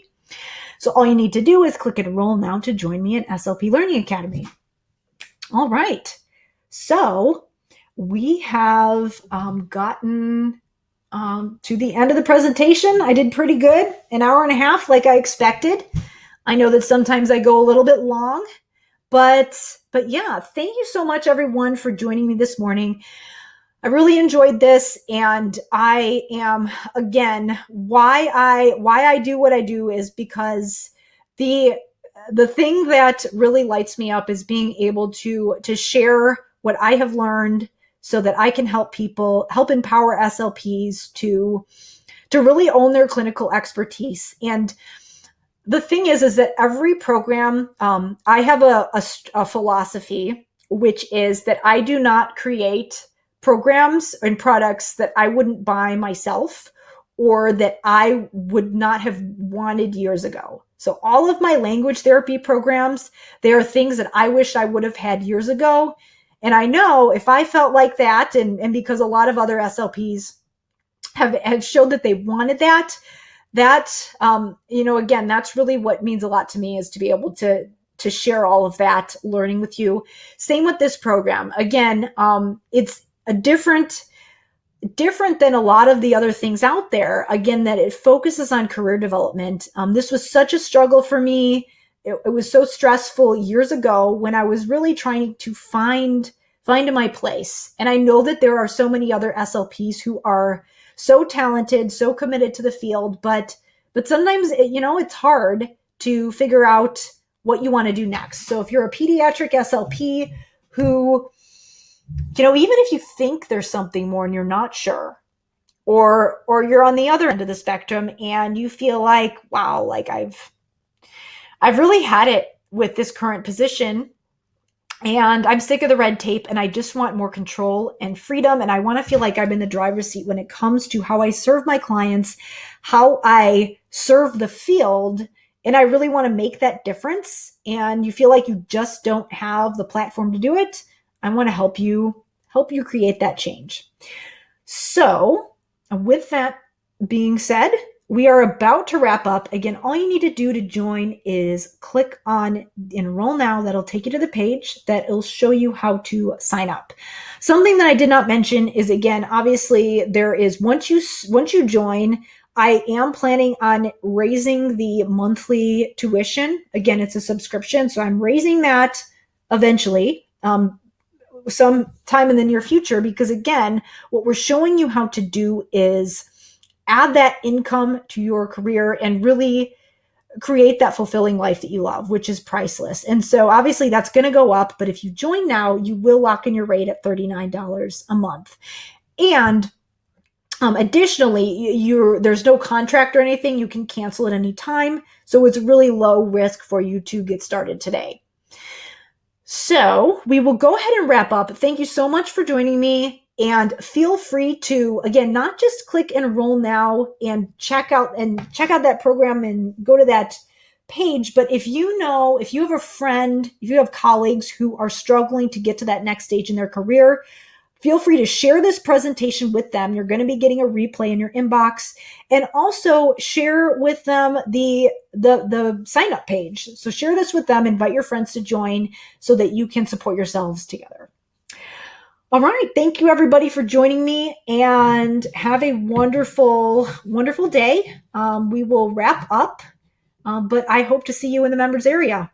So all you need to do is click enroll now to join me at SLP Learning Academy. All right. So we have gotten to the end of the presentation. I did pretty good, an hour and a half like I expected. I know that sometimes I go a little bit long, but yeah, thank you so much everyone for joining me this morning. I really enjoyed this, and I am, again, why I do what I do is because the the thing that really lights me up is being able to share what I have learned so that I can help empower SLPs to really own their clinical expertise. And the thing is that every program, I have a philosophy, which is that I do not create programs and products that I wouldn't buy myself or that I would not have wanted years ago. So all of my language therapy programs, they are things that I wish I would have had years ago. And I know if I felt like that, and because a lot of other SLPs have showed that they wanted that, again, that's really what means a lot to me, is to be able to share all of that learning with you. Same with this program. Again, it's a different than a lot of the other things out there. Again, that it focuses on career development. This was such a struggle for me. It was so stressful years ago when I was really trying to find my place. And I know that there are so many other SLPs who are so talented, so committed to the field, but sometimes it's hard to figure out what you want to do next. So if you're a pediatric SLP who, even if you think there's something more and you're not sure, or you're on the other end of the spectrum and you feel like, wow, like I've really had it with this current position, and I'm sick of the red tape and I just want more control and freedom. And I want to feel like I'm in the driver's seat when it comes to how I serve my clients, how I serve the field. And I really want to make that difference. And you feel like you just don't have the platform to do it. I want to help you create that change. So with that being said, we are about to wrap up. Again, all you need to do to join is click on Enroll Now. That'll take you to the page that will show you how to sign up. Something that I did not mention is, again, obviously there is, once you join, I am planning on raising the monthly tuition. Again, it's a subscription, so I'm raising that eventually, sometime in the near future, because again, what we're showing you how to do is add that income to your career and really create that fulfilling life that you love, which is priceless. And so obviously that's going to go up, but if you join now, you will lock in your rate at $39 a month. And additionally, there's no contract or anything. You can cancel at any time. So it's really low risk for you to get started today. So we will go ahead and wrap up. Thank you so much for joining me. And feel free to, again, not just click Enroll Now and check out that program and go to that page, but if you have a friend, if you have colleagues who are struggling to get to that next stage in their career, feel free to share this presentation with them. You're going to be getting a replay in your inbox, and also share with them the sign up page. So share this with them, invite your friends to join so that you can support yourselves together. All right. Thank you, everybody, for joining me, and have a wonderful, wonderful day. We will wrap up, but I hope to see you in the members area.